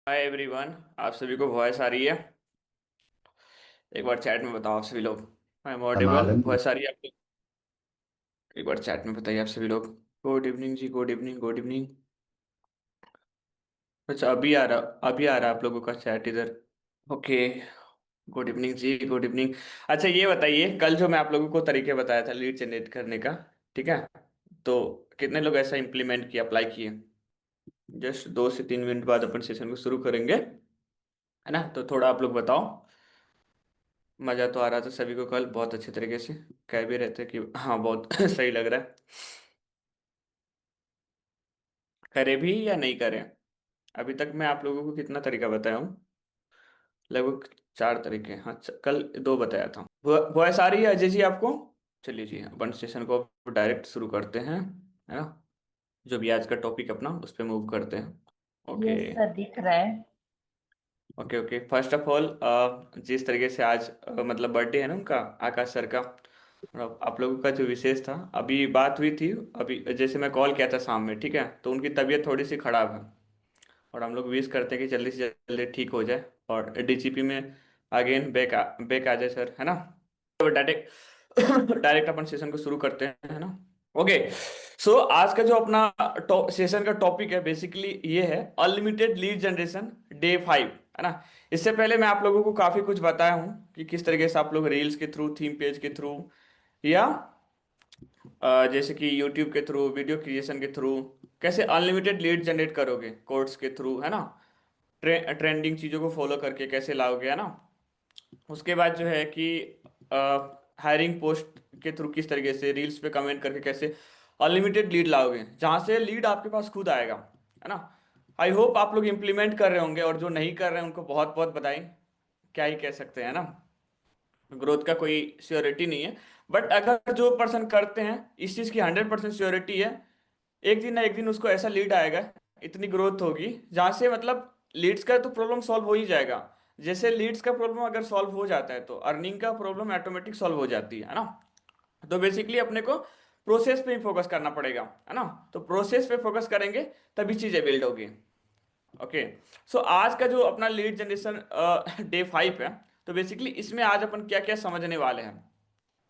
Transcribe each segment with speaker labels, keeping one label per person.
Speaker 1: Hi everyone. आप सभी को वॉइस आ रही है? एक बार चैट में बताओ आप सभी लोग। आई एम ऑडिबल,
Speaker 2: हमारे
Speaker 1: वॉइस आ रही है आपको? एक बार चैट में बताइए आप सभी लोग। गुड इवनिंग जी, गुड इवनिंग, गुड इवनिंग। अच्छा, अभी आ रहा आप लोगों का चैट इधर। ओके। गुड इवनिंग जी, गुड इवनिंग। अच्छा ये बताइए, कल जो मैं आप लोगों को तरीके बताया था लीड जनरेट करने का, ठीक है? तो कितने लोग ऐसा इम्प्लीमेंट किया, अप्लाई किए? जस्ट 2 से 3 मिनट बाद अपन सेशन को शुरू करेंगे, है ना? तो थोड़ा आप लोग बताओ। मजा तो आ रहा था सभी को कल, बहुत अच्छे तरीके से कह भी रहे थे कि हाँ बहुत सही लग रहा है। करे भी या नहीं करें? अभी तक मैं आप लोगों को कितना तरीका बताया हूँ? लगभग 4 तरीके। हाँ, कल 2 बताया था। वॉइस आ रही है अजय जी आपको? चलिए जी, अपन सेशन को डायरेक्ट शुरू करते हैं, है ना? जो भी आज का टॉपिक अपना उस पर मूव करते हैं। ओके।
Speaker 2: यस सर दिख रहा है।
Speaker 1: Okay okay, first of all, जिस तरीके से आज मतलब बर्थडे है ना उनका, आकाश सर का, और आप लोगों का जो विशेष था, अभी बात हुई थी। अभी जैसे मैं कॉल किया था शाम में, ठीक है? तो उनकी तबीयत थोड़ी सी खराब है, और हम लोग विश करते हैं कि जल्दी से जल्दी ठीक हो जाए, और डीजीपी में अगेन बैक आ जाए सर, है ना? तो डायरेक्ट डायरेक्ट अपन सेशन को शुरू करते हैं, है ना? ओके। सो आज का जो अपना सेशन का टॉपिक है बेसिकली ये है, अनलिमिटेड लीड जनरेशन, डे 5, है ना? इससे पहले मैं आप लोगों को काफी कुछ बताया हूँ कि किस तरीके से आप लोग रील्स के थ्रू, थीम पेज के थ्रू, या जैसे कि यूट्यूब के थ्रू, वीडियो क्रिएशन के थ्रू कैसे अनलिमिटेड लीड जनरेट करोगे, कोर्स के थ्रू, है ना? ट्रेंडिंग चीज़ों को फॉलो करके कैसे लाओगे, है ना? उसके बाद जो है कि हायरिंग पोस्ट के थ्रू किस तरीके से रील्स पे कमेंट करके कैसे अनलिमिटेड लीड लाओगे, जहां से लीड आपके पास खुद आएगा, है ना? आई होप आप लोग इम्प्लीमेंट कर रहे होंगे, और जो नहीं कर रहे हैं उनको बहुत बहुत बधाई। क्या ही कह सकते हैं ना, ग्रोथ का कोई श्योरिटी नहीं है। बट अगर जो पर्सन करते हैं, इस चीज़ की 100% श्योरिटी है, एक दिन ना एक दिन उसको ऐसा लीड आएगा, इतनी ग्रोथ होगी जहां से मतलब लीड्स का तो प्रॉब्लम सॉल्व हो ही जाएगा। जैसे लीड्स का प्रॉब्लम अगर सॉल्व हो जाता है तो अर्निंग का प्रॉब्लम ऑटोमेटिक सॉल्व हो जाती है ना? तो बेसिकली अपने को प्रोसेस पे ही फोकस करना पड़ेगा, है ना? तो प्रोसेस पे फोकस करेंगे तभी चीजें बिल्ड होगी। ओके। सो आज का जो अपना लीड जनरेशन डे 5 है, तो बेसिकली इसमें आज अपन क्या क्या समझने वाले हैं।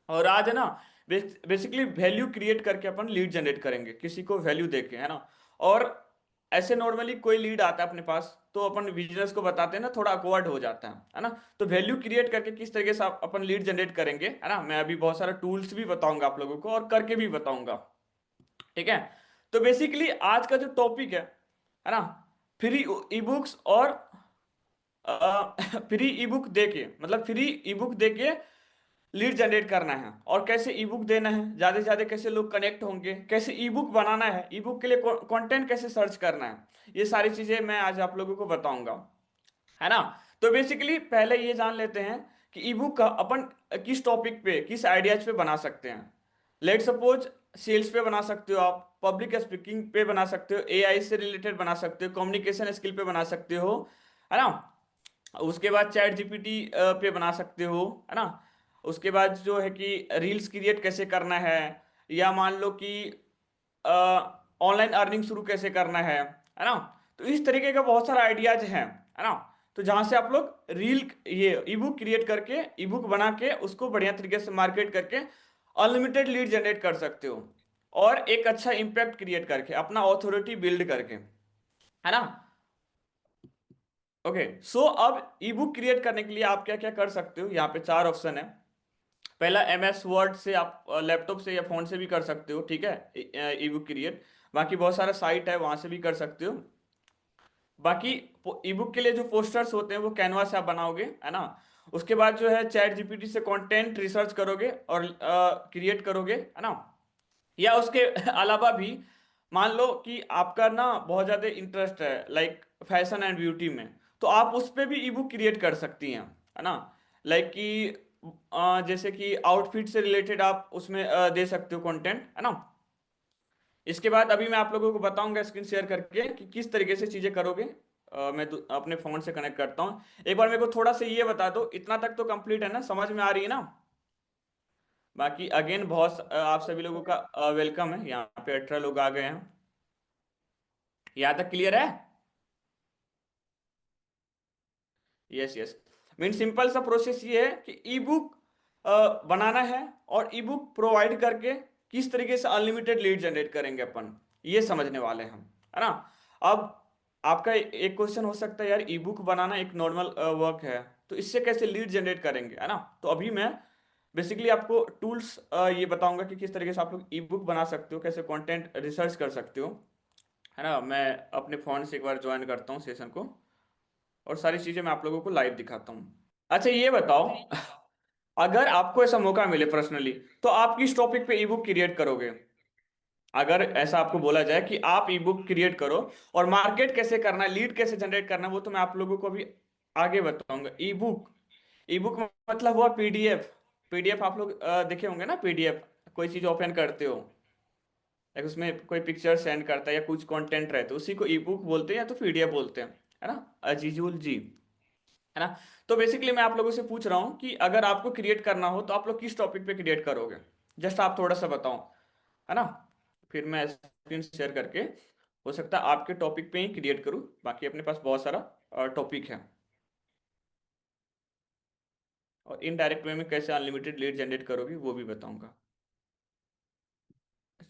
Speaker 1: और आज है ना, बेसिकली वैल्यू क्रिएट करके अपन लीड जनरेट करेंगे, किसी को वैल्यू देके, है ना? और ऐसे नॉर्मली कोई लीड आता है अपने पास तो अपन बिजनेस को बताते हैं ना, थोड़ा अकवर्ड हो जाता है ना? तो वैल्यू क्रिएट करके किस तरीके से अपन लीड जनरेट करेंगे, है ना? मैं अभी बहुत सारा टूल्स भी बताऊंगा आप लोगों को, और करके भी बताऊंगा, ठीक है? तो बेसिकली आज का जो टॉपिक है ना, फ्री ई बुक्स और फ्री ई बुक देके, मतलब फ्री ई बुक देके लीड जनरेट करना है, और कैसे ई बुक देना है, ज्यादा से ज्यादा कैसे लोग कनेक्ट होंगे, कैसे ई बुक बनाना है, ई बुक के लिए कंटेंट कैसे सर्च करना है, ये सारी चीजें मैं आज आप लोगों को बताऊंगा, है ना? तो बेसिकली पहले ये जान लेते हैं कि ई बुक का अपन किस टॉपिक पे, किस आइडियाज पे बना सकते हैं। लेट सपोज सेल्स पे बना सकते हो आप, पब्लिक स्पीकिंग पे बना सकते हो, एआई से रिलेटेड बना सकते हो, कम्युनिकेशन स्किल पे बना सकते हो, है ना? उसके बाद चैट जीपीटी पे बना सकते हो, है ना? उसके बाद जो है कि रील्स क्रिएट कैसे करना है, या मान लो कि ऑनलाइन अर्निंग शुरू कैसे करना है ना? तो इस तरीके का बहुत सारा आइडियाज हैं, है ना? तो जहां से आप लोग रील, ये ई बुक क्रिएट करके, ई बुक बना के उसको बढ़िया तरीके से मार्केट करके अनलिमिटेड लीड जनरेट कर सकते हो, और एक अच्छा इम्पैक्ट क्रिएट करके अपना ऑथोरिटी बिल्ड करके, है ना? ओके। सो अब ई बुक क्रिएट करने के लिए आप क्या क्या कर सकते हो, यहाँ पे 4 ऑप्शन है। पहला, MS वर्ड से आप लैपटॉप से या फोन से भी कर सकते हो, ठीक है? ई बुक क्रिएट, बाकी बहुत सारा साइट है वहां से भी कर सकते हो। बाकी ई बुक के लिए जो पोस्टर्स होते हैं वो कैनवा से आप बनाओगे, है ना? उसके बाद जो है चैट जीपीटी से कंटेंट रिसर्च करोगे और क्रिएट करोगे, है ना? या उसके अलावा भी मान लो कि आपका ना बहुत ज्यादा इंटरेस्ट है लाइक फैशन एंड ब्यूटी में, तो आप उस पे भी ई बुक क्रिएट कर सकती हैं, है ना? लाइक कि जैसे कि आउटफिट से रिलेटेड आप उसमें दे सकते हो कंटेंट, है ना? इसके बाद अभी मैं आप लोगों को बताऊंगा स्क्रीन शेयर करके कि किस तरीके से चीजें करोगे। मैं अपने फोन से कनेक्ट करता हूँ। एक बार मेरे को थोड़ा सा ये बता दो, इतना तक तो कंप्लीट है ना, समझ में आ रही है ना? बाकी अगेन बहुत आप सभी लोगों का वेलकम है, यहाँ पे 18 लोग आ गए हैं। यहाँ तक क्लियर है? Yes yes. मीन सिंपल सा प्रोसेस ये है कि ई बुक बनाना है, और ई बुक प्रोवाइड करके किस तरीके से अनलिमिटेड लीड जनरेट करेंगे अपन, ये समझने वाले हैं हम, है ना। अब आपका एक क्वेश्चन हो सकता है, यार ई बुक बनाना एक नॉर्मल वर्क है, तो इससे कैसे लीड जनरेट करेंगे, है ना। तो अभी मैं बेसिकली आपको टूल्स ये बताऊंगा कि किस तरीके से आप लोग ई बुक बना सकते हो, कैसे कंटेंट रिसर्च कर सकते हो, है ना। मैं अपने फोन से एक बार ज्वाइन करता हूँ सेशन को, और सारी चीजें मैं आप लोगों को लाइव दिखाता हूँ। अच्छा ये बताओ, अगर आपको ऐसा मौका मिले पर्सनली, तो आप किस टॉपिक पे ई बुक क्रिएट करोगे। अगर ऐसा आपको बोला जाए कि आप ई बुक क्रिएट करो, और मार्केट कैसे करना है, लीड कैसे जनरेट करना है, वो तो मैं आप लोगों को अभी आगे बताऊंगा। ई बुक, ई बुक मतलब हुआ पीडीएफ। पीडीएफ आप लोग देखे होंगे ना, पीडीएफ कोई चीज ओपन करते हो, या उसमें कोई पिक्चर सेंड करता है या कुछ कंटेंट रहता है, उसी को ई बुक बोलते हैं या तो पीडीएफ बोलते हैं, है ना। अजीजुल जी, है ना। तो बेसिकली मैं आप लोगों से पूछ रहा हूँ कि अगर आपको क्रिएट करना हो तो आप लोग किस टॉपिक पे क्रिएट करोगे, जस्ट आप थोड़ा सा बताओ, है ना। फिर मैं स्क्रीन शेयर करके, हो सकता है आपके टॉपिक पे ही क्रिएट करूँ, बाकी अपने पास बहुत सारा टॉपिक है, और इनडायरेक्ट वे में कैसे अनलिमिटेड लीड जनरेट करोगे वो भी बताऊंगा।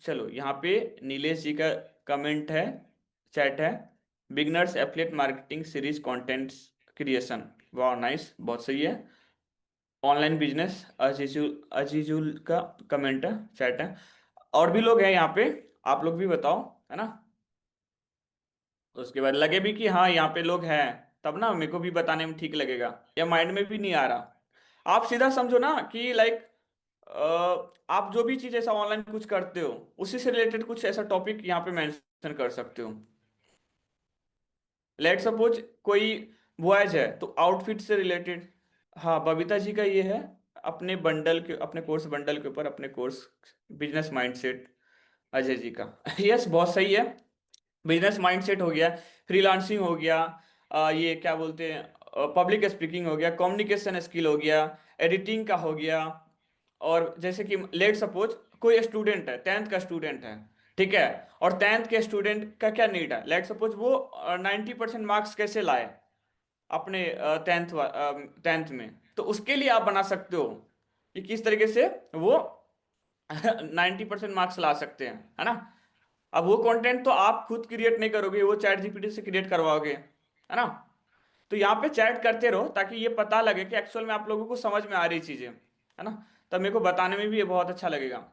Speaker 1: चलो यहाँ पे नीलेश जी का कमेंट है, चैट है, beginners affiliate marketing series contents creation, वाह नाइस, बहुत सही है। ऑनलाइन बिजनेस, अजीजुल, अजीजुल का कमेंट है, चैट है। और भी लोग हैं यहाँ पे, आप लोग भी बताओ, है ना। उसके बाद लगे भी कि हाँ यहाँ पे लोग हैं, तब ना मेरे को भी बताने में ठीक लगेगा, या माइंड में भी नहीं आ रहा। आप सीधा समझो ना कि लाइक आप जो भी चीज ऐसा ऑनलाइन कुछ करते हो, उसी से रिलेटेड कुछ ऐसा टॉपिक यहाँ पे मेंशन कर सकते हो। लेट सपोज कोई बॉयज है तो आउटफिट से रिलेटेड। हाँ बबीता जी का ये है, अपने बंडल के, अपने कोर्स बंडल के ऊपर, अपने course business mindset, Ajay ji का यस बहुत सही है। बिजनेस माइंडसेट हो गया, फ्रीलांसिंग हो गया, ये क्या बोलते हैं, पब्लिक स्पीकिंग हो गया, कम्युनिकेशन स्किल हो गया, एडिटिंग का हो गया। और जैसे कि लेट सपोज कोई स्टूडेंट है, 10th का स्टूडेंट है, ठीक है, और 10th के स्टूडेंट का क्या नीड है, लेट सपोज वो 90% मार्क्स कैसे लाए अपने 10th में, तो उसके लिए आप बना सकते हो कि किस तरीके से वो 90% मार्क्स ला सकते हैं, है ना। अब वो कंटेंट तो आप खुद क्रिएट नहीं करोगे, वो चैट जीपीटी से क्रिएट करवाओगे, है ना। तो यहाँ पे चैट करते रहो ताकि ये पता लगे कि एक्चुअल में आप लोगों को समझ में आ रही चीजें, है ना। तब मेरे को बताने में भी ये बहुत अच्छा लगेगा।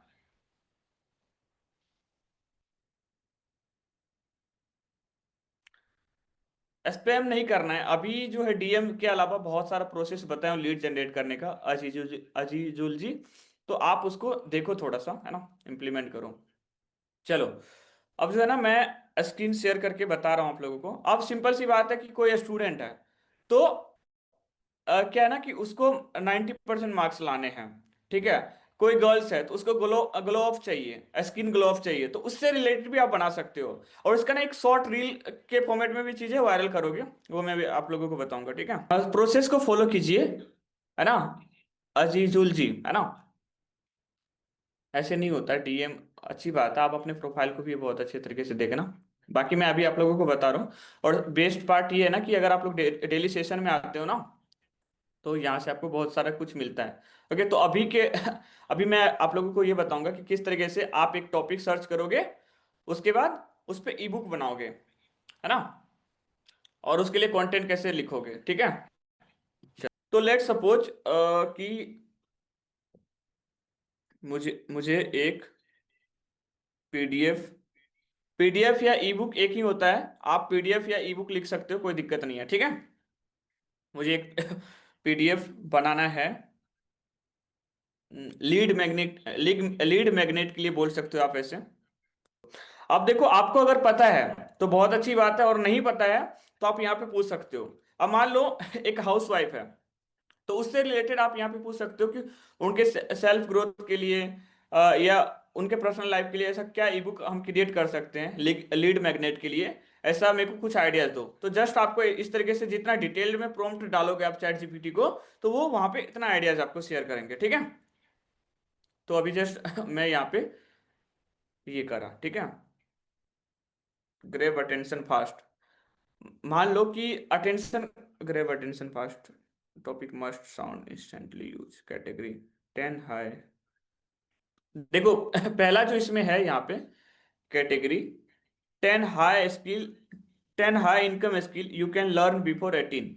Speaker 1: स्पैम नहीं करना है अभी, जो है डीएम के अलावा बहुत सारा प्रोसेस बताया लीड जनरेट करने का, अजीजुल जी, तो आप उसको देखो थोड़ा सा, है ना, इम्प्लीमेंट करो। चलो, अब जो है ना मैं स्क्रीन शेयर करके बता रहा हूँ आप लोगों को। अब सिंपल सी बात है कि कोई स्टूडेंट है, तो क्या है ना कि उसको 90% मार्क्स लाने हैं, ठीक है। कोई गर्ल्स है तो उसको ग्लो ग्लो ऑफ चाहिए, स्किन ग्लो ऑफ चाहिए, तो उससे रिलेटेड भी आप बना सकते हो। और इसका ना एक शॉर्ट रील के फॉर्मेट में भी चीजें वायरल करोगे, वो मैं भी आप लोगों को बताऊंगा, ठीक है। प्रोसेस को फॉलो कीजिए, है ना, अजीजुल जी, है ना। ऐसे नहीं होता डीएम, अच्छी बात है, आप अपने प्रोफाइल को भी बहुत अच्छे तरीके से देखना। बाकी मैं अभी आप लोगों को बता रहा हूँ। और बेस्ट पार्ट ये है ना कि अगर आप लोग डेली सेशन में आते हो ना, तो यहाँ से आपको बहुत सारा कुछ मिलता है। ओके, तो अभी के अभी मैं आप लोगों को ये बताऊंगा कि किस तरीके से आप एक टॉपिक सर्च करोगे, उसके बाद उस पर ई बुक बनाओगे, है ना, और उसके लिए कंटेंट कैसे लिखोगे, ठीक है। तो लेट सपोज कि मुझे मुझे एक पीडीएफ, पीडीएफ या ई बुक एक ही होता है, आप पीडीएफ या ई बुक लिख सकते हो, कोई दिक्कत नहीं है, ठीक है। मुझे एक पीडीएफ बनाना है, लीड मैग्नेट, लीड मैग्नेट के लिए बोल सकते हो आप ऐसे। अब देखो, आपको अगर पता है तो बहुत अच्छी बात है, और नहीं पता है तो आप यहाँ पे पूछ सकते हो। अब मान लो एक हाउसवाइफ है, तो उससे रिलेटेड आप यहाँ पे पूछ सकते हो कि उनके सेल्फ ग्रोथ के लिए या उनके पर्सनल लाइफ के लिए ऐसा क्या ई बुक हम क्रिएट कर सकते हैं लीड मैग्नेट के लिए, ऐसा मेरे को कुछ आइडियाज दो। तो जस्ट आपको इस तरीके से जितना डिटेल्ड में प्रॉम्प्ट डालोगे आप चैट जीपीटी को, तो वो वहां पे इतना आइडियाज आपको शेयर करेंगे, ठीक है। तो अभी जस्ट मैं यहाँ पे ये करा, ठीक है, ग्रेब अटेंशन फास्ट। मान लो कि attention, grave attention fast, topic must sound instantly use category 10 high. देखो पहला जो इसमें है यहाँ पे category 10 high skill, 10 high income skill you can learn before 18।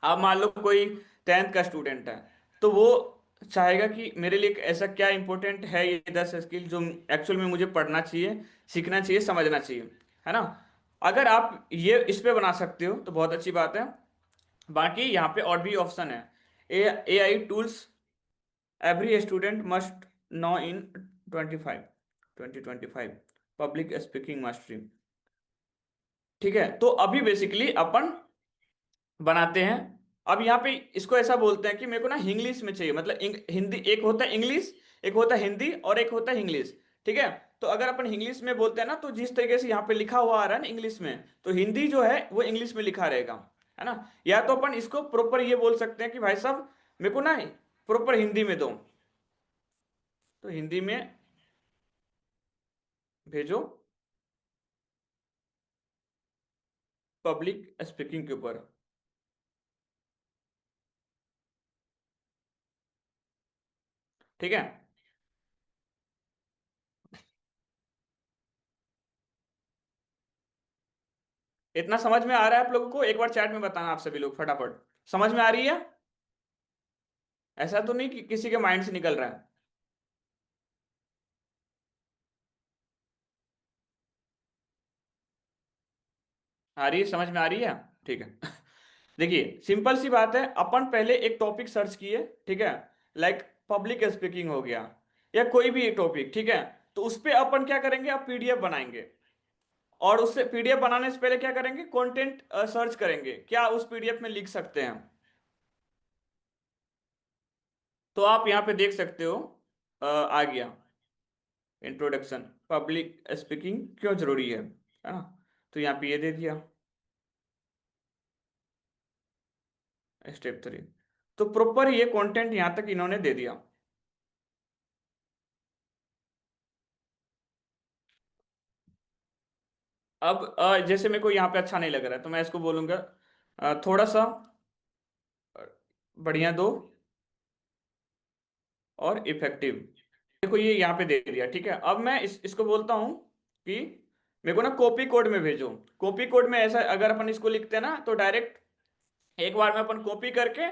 Speaker 1: आप मान लो कोई 10th का स्टूडेंट है, तो वो चाहेगा कि मेरे लिए ऐसा क्या इंपॉर्टेंट है ये 10 स्किल जो एक्चुअल में मुझे पढ़ना चाहिए, सीखना चाहिए, समझना चाहिए, है ना। अगर आप ये इस पे बना सकते हो तो बहुत अच्छी बात है। बाकी यहाँ पे और भी ऑप्शन है। A I tools every student must know in 2025 public speaking mastery. ठीक है, तो अभी बेसिकली अपन बनाते हैं। अब यहाँ पे इसको ऐसा बोलते हैं कि मेरे को ना इंग्लिश में चाहिए, मतलब हिंदी, एक होता है इंग्लिश, एक होता है हिंदी, और एक होता है इंग्लिश। ठीक है, तो अगर अपन इंग्लिश में बोलते हैं ना, तो जिस तरीके से यहाँ पे लिखा हुआ आ रहा है ना इंग्लिश में, तो हिंदी जो है वो इंग्लिश में लिखा रहेगा, है ना। या तो अपन इसको प्रॉपर ये बोल सकते हैं कि भाई साहब मेरे को ना प्रॉपर हिंदी में दो, तो हिंदी में भेजो पब्लिक स्पीकिंग के ऊपर। ठीक है, इतना समझ में आ रहा है आप लोगों को? एक बार चैट में बताना आप सभी लोग फटाफट, समझ में आ रही है? ऐसा तो नहीं कि किसी के माइंड से निकल रहा है? आ रही है, समझ में आ रही है? ठीक है देखिए सिंपल सी बात है, अपन पहले एक टॉपिक सर्च किए, ठीक है, लाइक पब्लिक स्पीकिंग हो गया, या कोई भी एक टॉपिक, ठीक है। तो उस पे अपन क्या करेंगे, अब पीडीएफ बनाएंगे, और उससे पीडीएफ बनाने से पहले क्या करेंगे, कंटेंट सर्च करेंगे क्या उस पीडीएफ में लिख सकते हैं। तो आप यहाँ पे देख सकते हो, आ गया इंट्रोडक्शन, पब्लिक स्पीकिंग क्यों जरूरी है ना। तो यहाँ पे ये दे दिया स्टेप 3। तो प्रॉपर ये कंटेंट यहाँ तक इन्होंने दे दिया। अब जैसे मेरे को यहाँ पे अच्छा नहीं लग रहा है, तो मैं इसको बोलूंगा थोड़ा सा बढ़िया दो और इफेक्टिव। देखो ये यहाँ पे दे दिया, ठीक है। अब मैं इसको बोलता हूँ कि मेरे को ना कॉपी कोड में भेजो। कॉपी कोड में ऐसा अगर अपन इसको लिखते हैं ना, तो डायरेक्ट एक बार में अपन कॉपी करके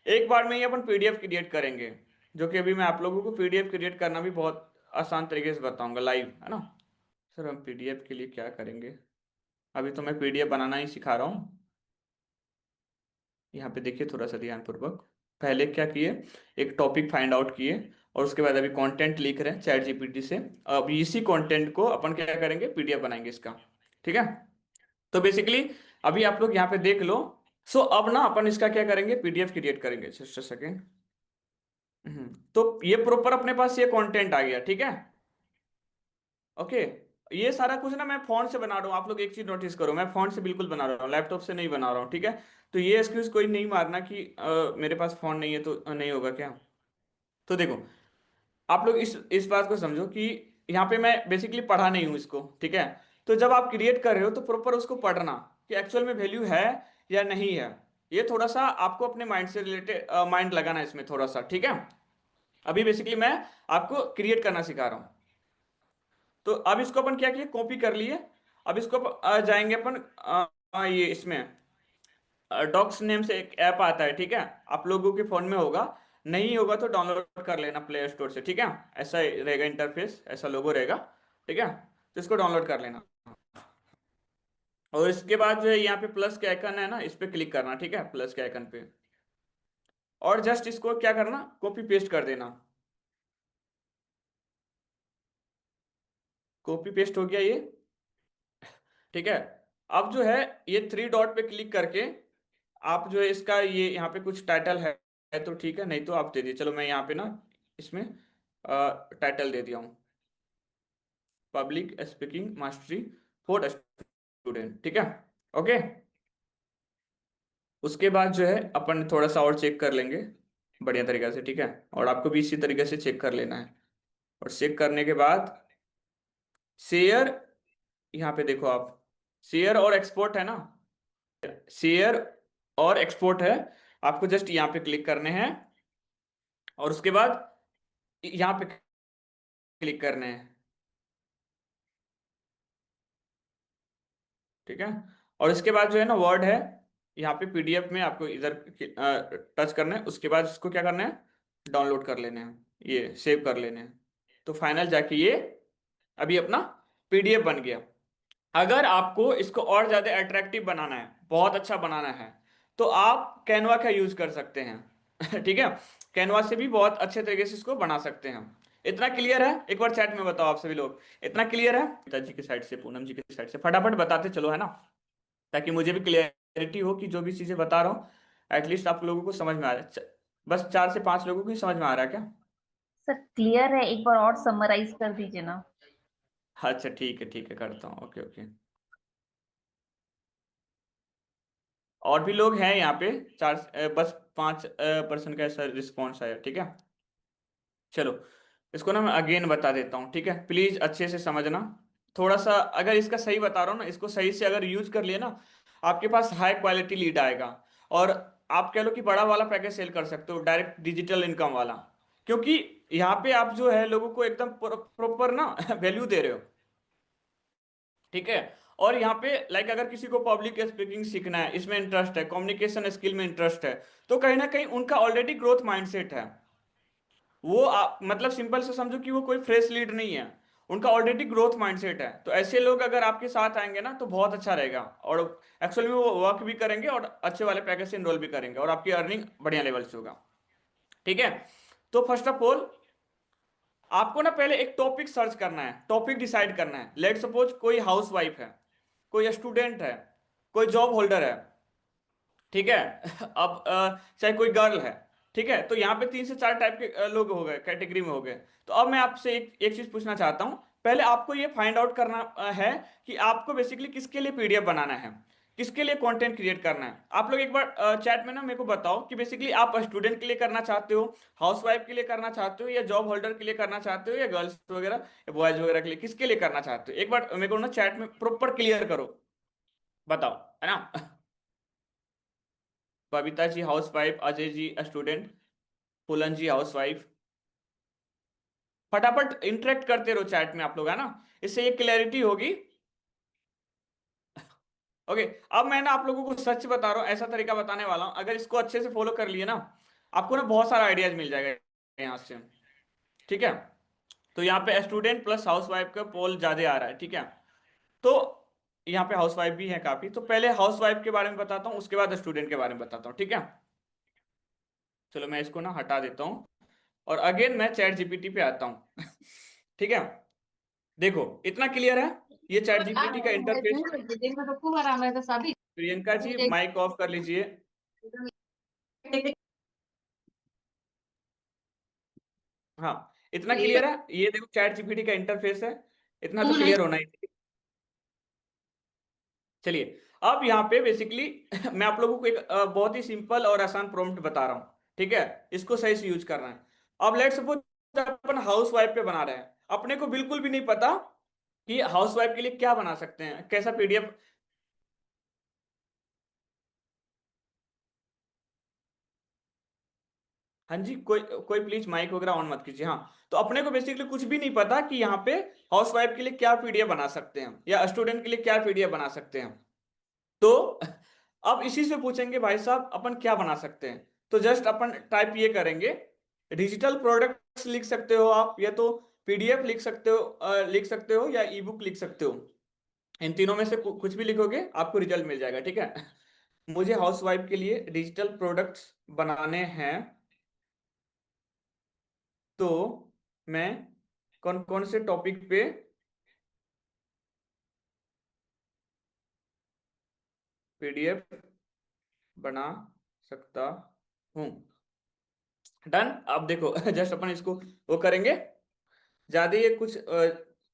Speaker 1: एक बार में ही अपन पीडीएफ क्रिएट करेंगे, जो कि अभी मैं आप लोगों को पीडीएफ क्रिएट करना भी बहुत आसान तरीके से बताऊंगा लाइव, है ना। सर हम पीडीएफ के लिए क्या करेंगे, अभी तो मैं पीडीएफ बनाना ही सिखा रहा हूँ। यहाँ पे देखिए थोड़ा सा ध्यानपूर्वक, पहले क्या किए, एक टॉपिक फाइंड आउट किए, और उसके बाद अभी कंटेंट लिख रहे हैं चैट जीपीटी से। अब इसी कंटेंट को अपन क्या करेंगे, पीडीएफ बनाएंगे इसका। ठीक है, तो बेसिकली अभी आप लोग यहाँ पे देख लो। सो अब ना अपन इसका क्या करेंगे, पीडीएफ क्रिएट करेंगे, जस्ट अ सेकेंड। तो ये प्रॉपर अपने पास ये कंटेंट आ गया, ठीक है। ओके, ये सारा कुछ ना मैं फोन से बना रहा हूँ, आप लोग एक चीज नोटिस करो, मैं फोन से बिल्कुल बना रहा हूँ, लैपटॉप से नहीं बना रहा हूँ, ठीक है। तो ये एक्सक्यूज कोई नहीं मारना कि मेरे पास फोन नहीं है तो नहीं होगा क्या। तो देखो, आप लोग इस बात को समझो कि यहाँ पे मैं बेसिकली पढ़ा नहीं हूँ इसको, ठीक है। तो जब आप क्रिएट कर रहे हो तो प्रॉपर उसको पढ़ना कि एक्चुअल में वैल्यू है या नहीं है। ये थोड़ा सा आपको अपने माइंड से रिलेटेड माइंड लगाना है इसमें थोड़ा सा, ठीक है। अभी बेसिकली मैं आपको क्रिएट करना सिखा रहा हूँ। तो अब इसको अपन क्या किए, कॉपी कर लिए। अब इसको जाएंगे अपन ये इसमें डॉक्स नेम से एक ऐप आता है, ठीक है। आप लोगों के फोन में होगा, नहीं होगा तो डाउनलोड कर लेना प्ले स्टोर से, ठीक है। ऐसा रहेगा इंटरफेस, ऐसा लोगो रहेगा, ठीक है। तो इसको डाउनलोड कर लेना, और इसके बाद जो है यहाँ पे प्लस के आइकन है ना, इस पे क्लिक करना, ठीक है, प्लस के आइकन पे। और जस्ट इसको क्या करना, कॉपी पेस्ट कर देना। कॉपी पेस्ट हो गया ये, ठीक है। अब जो है ये थ्री डॉट पे क्लिक करके आप जो है इसका ये यहाँ पे कुछ टाइटल है तो ठीक है, नहीं तो आप दे दिए, चलो मैं यहाँ पे ना इसमें टाइटल दे दिया हूँ, public speaking mastery for student, ठीक है। ओके, उसके बाद जो है अपन थोड़ा सा और चेक कर लेंगे बढ़िया तरीके से, ठीक है। और आपको भी इसी तरीके से चेक कर लेना है। और चेक करने के बाद शेयर, यहाँ पे देखो आप, शेयर और एक्सपोर्ट है ना, शेयर और एक्सपोर्ट है। आपको जस्ट यहाँ पे क्लिक करने हैं और उसके बाद यहाँ पे क्लिक करने हैं। ठीक है। और इसके बाद जो है ना वर्ड है, यहाँ पे पीडीएफ में आपको इधर टच करना है, उसके बाद इसको क्या करना है, डाउनलोड कर लेने हैं, ये सेव कर लेने हैं। तो फाइनल जाके ये अभी अपना पीडीएफ बन गया। अगर आपको इसको और ज्यादा अट्रैक्टिव बनाना है, बहुत अच्छा बनाना है, तो आप कैनवा का यूज कर सकते हैं। ठीक है। कैनवा से भी बहुत अच्छे तरीके से इसको बना सकते हैं। इतना क्लियर है? एक बार चैट में बताओ आप सभी लोग, इतना क्लियर है? पिताजी की साइड से, पूनम जी की साइड से फटाफट बताते चलो, है ना, ताकि मुझे भी क्लियरिटी हो कि जो भी चीजें बता रहा हूँ एटलीस्ट आप लोगों को समझ में आ रहा है। बस 4 से 5 लोगों को ही समझ में आ रहा है क्या?
Speaker 2: सर क्लियर है, एक बार और समराइज कर दीजिए ना।
Speaker 1: अच्छा ठीक है करता हूँ, ओके ओके। और भी लोग हैं यहाँ पे, बस 5% का ऐसा रिस्पॉन्स आया, ठीक है। चलो, इसको ना मैं अगेन बता देता हूँ, ठीक है, प्लीज अच्छे से समझना। थोड़ा सा अगर इसका सही बता रहा हूँ ना, इसको सही से अगर यूज कर लिया ना, आपके पास हाई क्वालिटी लीड आएगा। और आप कह लो कि बड़ा वाला पैकेज सेल कर सकते हो, डायरेक्ट डिजिटल इनकम वाला। क्योंकि यहाँ पे आप जो है लोगों को एकदम प्रॉपर ना वैल्यू दे रहे हो। ठीक है। और यहाँ पे लाइक अगर किसी को पब्लिक स्पीकिंग सीखना है, इसमें इंटरेस्ट है, कम्युनिकेशन स्किल में इंटरेस्ट है, तो कहीं ना कहीं उनका ऑलरेडी ग्रोथ माइंडसेट है। वो मतलब सिंपल से समझो कि वो कोई फ्रेश लीड नहीं है, उनका ऑलरेडी ग्रोथ माइंडसेट है। तो ऐसे लोग अगर आपके साथ आएंगे ना तो बहुत अच्छा रहेगा। और एक्चुअली में वो वर्क भी करेंगे और अच्छे वाले पैकेज से इनरोल भी करेंगे और आपकी अर्निंग बढ़िया लेवल से होगा। ठीक है। तो फर्स्ट ऑफ ऑल आपको ना पहले एक टॉपिक सर्च करना है, टॉपिक डिसाइड करना है। लेट सपोज कोई हाउस वाइफ है, कोई स्टूडेंट है, कोई जॉब होल्डर है। ठीक है। अब चाहे कोई गर्ल है। ठीक है। तो यहाँ पे 3 से 4 टाइप के लोग हो गए, कैटेगरी में हो गए। तो अब मैं आपसे एक एक चीज पूछना चाहता हूँ। पहले आपको ये फाइंड आउट करना है कि आपको बेसिकली किसके लिए पीडीएफ बनाना है, किसके लिए कंटेंट क्रिएट करना है। आप लोग एक बार चैट में ना मेरे को बताओ कि बेसिकली आप स्टूडेंट के लिए करना चाहते हो, हाउस वाइफ के लिए करना चाहते हो, या जॉब होल्डर के लिए करना चाहते हो, या गर्ल्स वगैरह या बॉयज वगैरह के लिए, किसके लिए करना चाहते हो? एक बार मेरे को ना चैट में प्रॉपर क्लियर करो, बताओ, है ना। Babita ji house wife, Ajay ji student, फूलन जी हाउस वाइफ। फटाफट इंटरेक्ट करते रहो चैट में आप लोग, है ना, इससे ये क्लैरिटी होगी। ओके। अब मैं ना आप लोगों को सच बता रहा हूँ, ऐसा तरीका बताने वाला हूँ, अगर इसको अच्छे से फॉलो कर लिए ना, आपको ना बहुत सारा आइडियाज मिल जाएगा यहाँ से। ठीक है। तो यहाँ पे स्टूडेंट प्लस हाउस वाइफ का पोल ज्यादा आ रहा है, ठीक है। तो यहाँ पे हाउस वाइफ भी है काफी, तो पहले हाउस वाइफ के बारे में बताता हूँ, उसके बाद स्टूडेंट के बारे में बताता हूँ, ठीक है। चलो मैं इसको ना हटा देता हूँ और अगेन मैं चैट जीपीटी पे आता हूँ। ठीक है। देखो इतना क्लियर है, ये चैट जीपीटी का इंटरफेस है। प्रियंका जी माइक ऑफ कर लीजिए। हाँ, इतना क्लियर है, ये देखो चैट जीपीटी का इंटरफेस है, इतना तो क्लियर होना ही चाहिए। चलिए, अब यहाँ पे बेसिकली मैं आप लोगों को एक बहुत ही सिंपल और आसान प्रॉम्प्ट बता रहा हूँ, ठीक है, इसको सही से यूज करना है। अब let's suppose upon house wife पे बना रहे हैं, अपने को बिल्कुल भी नहीं पता कि हाउस वाइफ के लिए क्या बना सकते हैं, कैसा पीडीएफ। हाँ जी, कोई कोई प्लीज माइक वगैरह ऑन मत कीजिए। हाँ, तो अपने को बेसिकली कुछ भी नहीं पता कि यहाँ पे हाउस वाइफ के लिए क्या पीडीएफ बना सकते हैं या स्टूडेंट के लिए क्या पीडीएफ बना सकते हैं। तो अब इसी से पूछेंगे भाई साहब अपन क्या बना सकते हैं, तो जस्ट अपन टाइप ये करेंगे, डिजिटल प्रोडक्ट्स लिख सकते हो आप, या तो पीडीएफ लिख सकते हो, लिख सकते हो, या ई बुक लिख सकते हो। इन तीनों में से कुछ भी लिखोगे आपको रिजल्ट मिल जाएगा, ठीक है। मुझे हाउस वाइफ के लिए डिजिटल प्रोडक्ट्स बनाने हैं, तो मैं कौन कौन से टॉपिक पे पीडीएफ बना सकता हूँ। डन। अब देखो जस्ट अपन इसको वो करेंगे, ज्यादा ये कुछ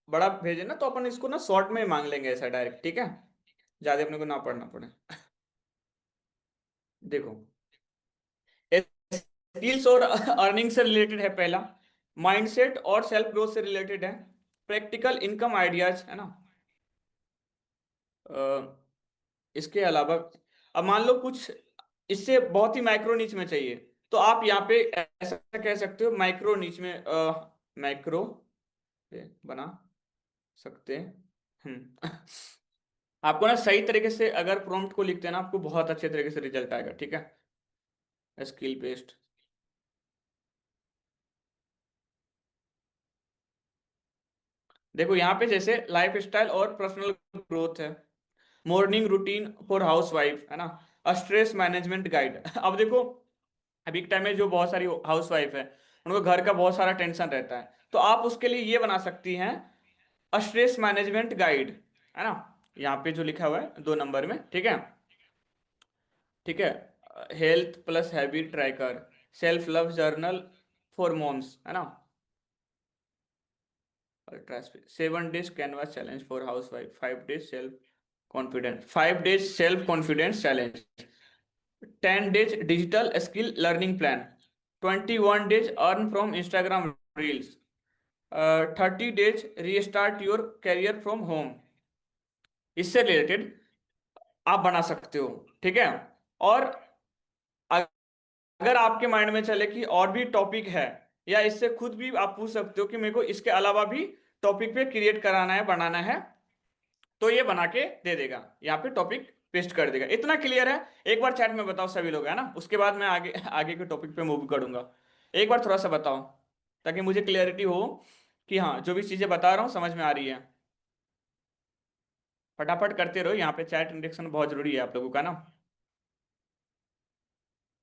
Speaker 1: बड़ा भेजे ना तो अपन इसको ना शॉर्ट में मांग लेंगे ऐसा डायरेक्ट, ठीक है, ज्यादा अपने को ना पढ़ना पड़े। देखो, स्किल्स और अर्निंग से रिलेटेड है पहला, माइंडसेट और सेल्फ ग्रोथ से रिलेटेड है, प्रैक्टिकल इनकम आइडियाज, है ना। इसके अलावा अब मान लो कुछ इससे बहुत ही माइक्रो नीच में चाहिए, तो आप यहाँ पे ऐसा कह सकते हो, माइक्रो नीच में माइक्रो बना सकते हैं। आपको ना सही तरीके से अगर प्रॉम्प्ट को लिखते हैं ना, आपको बहुत अच्छे तरीके से रिजल्ट आएगा, ठीक है। स्किल बेस्ड, देखो यहाँ पे जैसे लाइफ स्टाइल और पर्सनल ग्रोथ है, morning routine for house wife है ना, स्ट्रेस मैनेजमेंट गाइड। अब देखो अभी के टाइम में जो बहुत सारी हाउस वाइफ है, उनको घर का बहुत सारा टेंशन रहता है, तो आप उसके लिए ये बना सकती हैं, स्ट्रेस मैनेजमेंट गाइड, है ना। यहाँ पे जो लिखा हुआ है 2 नंबर में, ठीक है, ठीक है। Health plus habit tracker, self love journal for moms, है ना। 7 days canvas challenge for housewife, 5 days self confidence, 5 days self confidence challenge, 10 days digital skill learning plan, 21 days earn from Instagram reels, 30 days restart your career from home. इससे related आप बना सकते हो, ठीक है। और अगर आपके माइंड में चले कि और भी टॉपिक है, या इससे खुद भी आप पूछ सकते हो कि मेरे को इसके अलावा भी टॉपिक पे क्रिएट कराना है, बनाना है, तो ये बना के दे देगा, यहाँ पे टॉपिक पेस्ट कर देगा। इतना क्लियर है? एक बार चैट में बताओ सभी लोग, है ना, उसके बाद मैं आगे आगे के टॉपिक पे मूव करूंगा। एक बार थोड़ा सा बताओ, ताकि मुझे क्लियरिटी हो कि हाँ जो भी चीजें बता रहा हूँ समझ में आ रही है। फटाफट करते रहो, यहाँ पे चैट इंडक्शन बहुत जरूरी है आप लोगों का ना।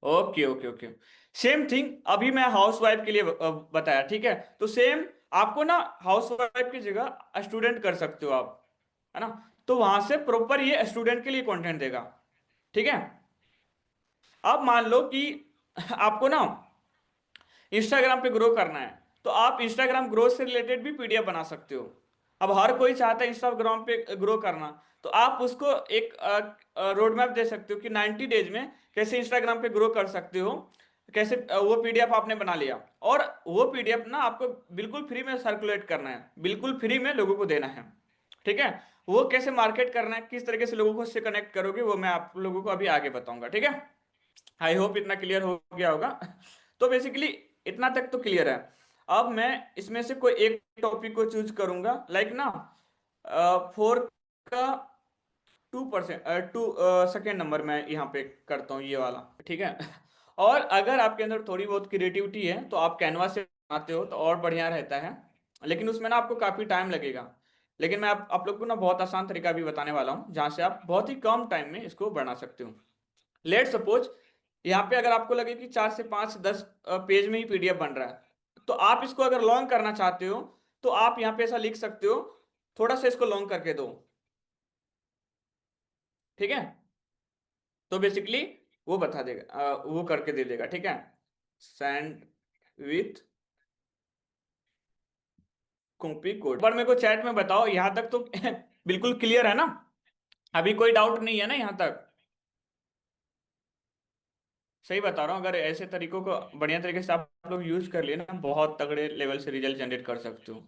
Speaker 1: Okay okay okay. Same thing अभी मैं हाउस वाइफ के लिए बताया, ठीक है, तो सेम आपको ना हाउस वाइफ की जगह स्टूडेंट कर सकते हो आप, है ना। तो वहां से प्रॉपर ये स्टूडेंट के लिए कंटेंट देगा, ठीक है। अब मान लो कि आपको ना इंस्टाग्राम पे ग्रो करना है, तो आप इंस्टाग्राम ग्रोथ से रिलेटेड भी पीडीएफ बना सकते हो। अब हर कोई चाहता है इंस्टाग्राम पे ग्रो करना, तो आप उसको एक रोड मैप दे सकते हो कि 90 डेज में कैसे इंस्टाग्राम पे ग्रो कर सकते हो, कैसे वो पीडीएफ आपने बना लिया, और वो पीडीएफ ना आपको बिल्कुल फ्री में सर्कुलेट करना है, बिल्कुल फ्री में लोगों को देना है, ठीक है। वो कैसे मार्केट करना है, किस तरीके से लोगों को उससे कनेक्ट करोगे, वो मैं आप लोगों को अभी आगे बताऊंगा, ठीक है। आई होप इतना क्लियर हो गया होगा। तो बेसिकली इतना तक तो क्लियर है। अब मैं इसमें से कोई एक टॉपिक को चूज करूंगा, लाइक ना 4 का 2%, 2 सेकेंड नंबर मैं यहाँ पे करता हूँ ये वाला, ठीक है। और अगर आपके अंदर थोड़ी बहुत क्रिएटिविटी है तो आप कैनवा से बनाते हो तो और बढ़िया रहता है, लेकिन उसमें ना आपको काफी टाइम लगेगा। लेकिन मैं आप लोग को ना बहुत आसान तरीका भी बताने वाला हूँ, जहाँ से आप बहुत ही कम टाइम में इसको बना सकते हो। लेट सपोज यहाँ पे अगर आपको लगे कि 4 से 5 10 पेज में ही पीडीएफ बन रहा है, तो आप इसको अगर लॉन्ग करना चाहते हो, तो आप यहाँ पे ऐसा लिख सकते हो, थोड़ा सा इसको लॉन्ग करके दो, ठीक है। तो बेसिकली वो बता देगा, वो करके दे देगा, ठीक है। सेंड विथ कॉपी कोड, पर मेरे को चैट में बताओ यहाँ तक तो बिल्कुल क्लियर है ना, अभी कोई डाउट नहीं है ना यहाँ तक? सही बता रहा हूँ, अगर ऐसे तरीकों को बढ़िया तरीके से आप लोग यूज कर लिए ना, बहुत तगड़े लेवल से रिजल्ट जनरेट कर सकते हो।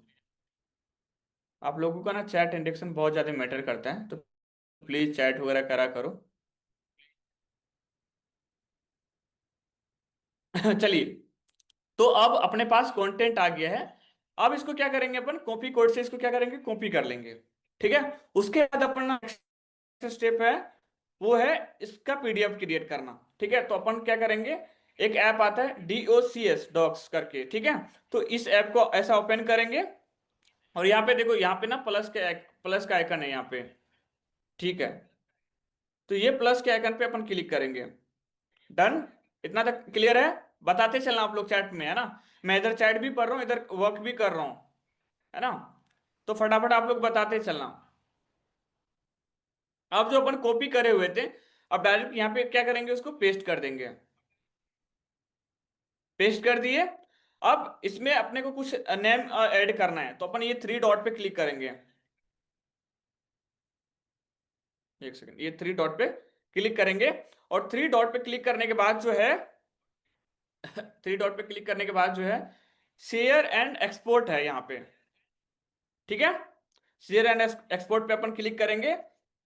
Speaker 1: आप लोगों का ना चैट इंडेक्शन बहुत ज्यादा मैटर करता है, तो प्लीज चैट वगैरह करा करो। चलिए, तो अब अपने पास कंटेंट आ गया है। अब इसको क्या करेंगे अपन, कॉपी कोड से इसको क्या करेंगे, कॉपी कर लेंगे, ठीक है। उसके बाद अपना स्टेप है, वो है इसका पीडीएफ क्रिएट करना, ठीक है। तो अपन क्या करेंगे, एक ऐप आता है डीओसीएस डॉक्स करके, ठीक है। तो इस ऐप को ऐसा ओपन करेंगे, और यहाँ पे देखो, यहाँ पे ना प्लस का आइकन है यहाँ पे, ठीक है। तो ये प्लस के आइकन पे अपन क्लिक करेंगे। डन, इतना तक क्लियर है? बताते चलना आप लोग चैट में, है ना। मैं इधर चैट भी पढ़ रहा हूँ, इधर वर्क भी कर रहा हूँ, है ना। तो फटाफट आप लोग बताते चलना। अब जो अपन कॉपी करे हुए थे, अब डायरेक्ट यहाँ पे क्या करेंगे, उसको पेस्ट कर देंगे। पेस्ट कर दिए। अब इसमें अपने को कुछ नेम ऐड करना है, तो अपन ये 3 डॉट पे क्लिक करेंगे। एक सेकंड, ये 3 डॉट पे क्लिक करेंगे, और 3 डॉट पे क्लिक करने के बाद जो है 3 डॉट पे क्लिक करने के बाद जो है शेयर एंड एक्सपोर्ट है यहाँ पे, ठीक है। शेयर एंड एक्सपोर्ट पे अपन क्लिक करेंगे,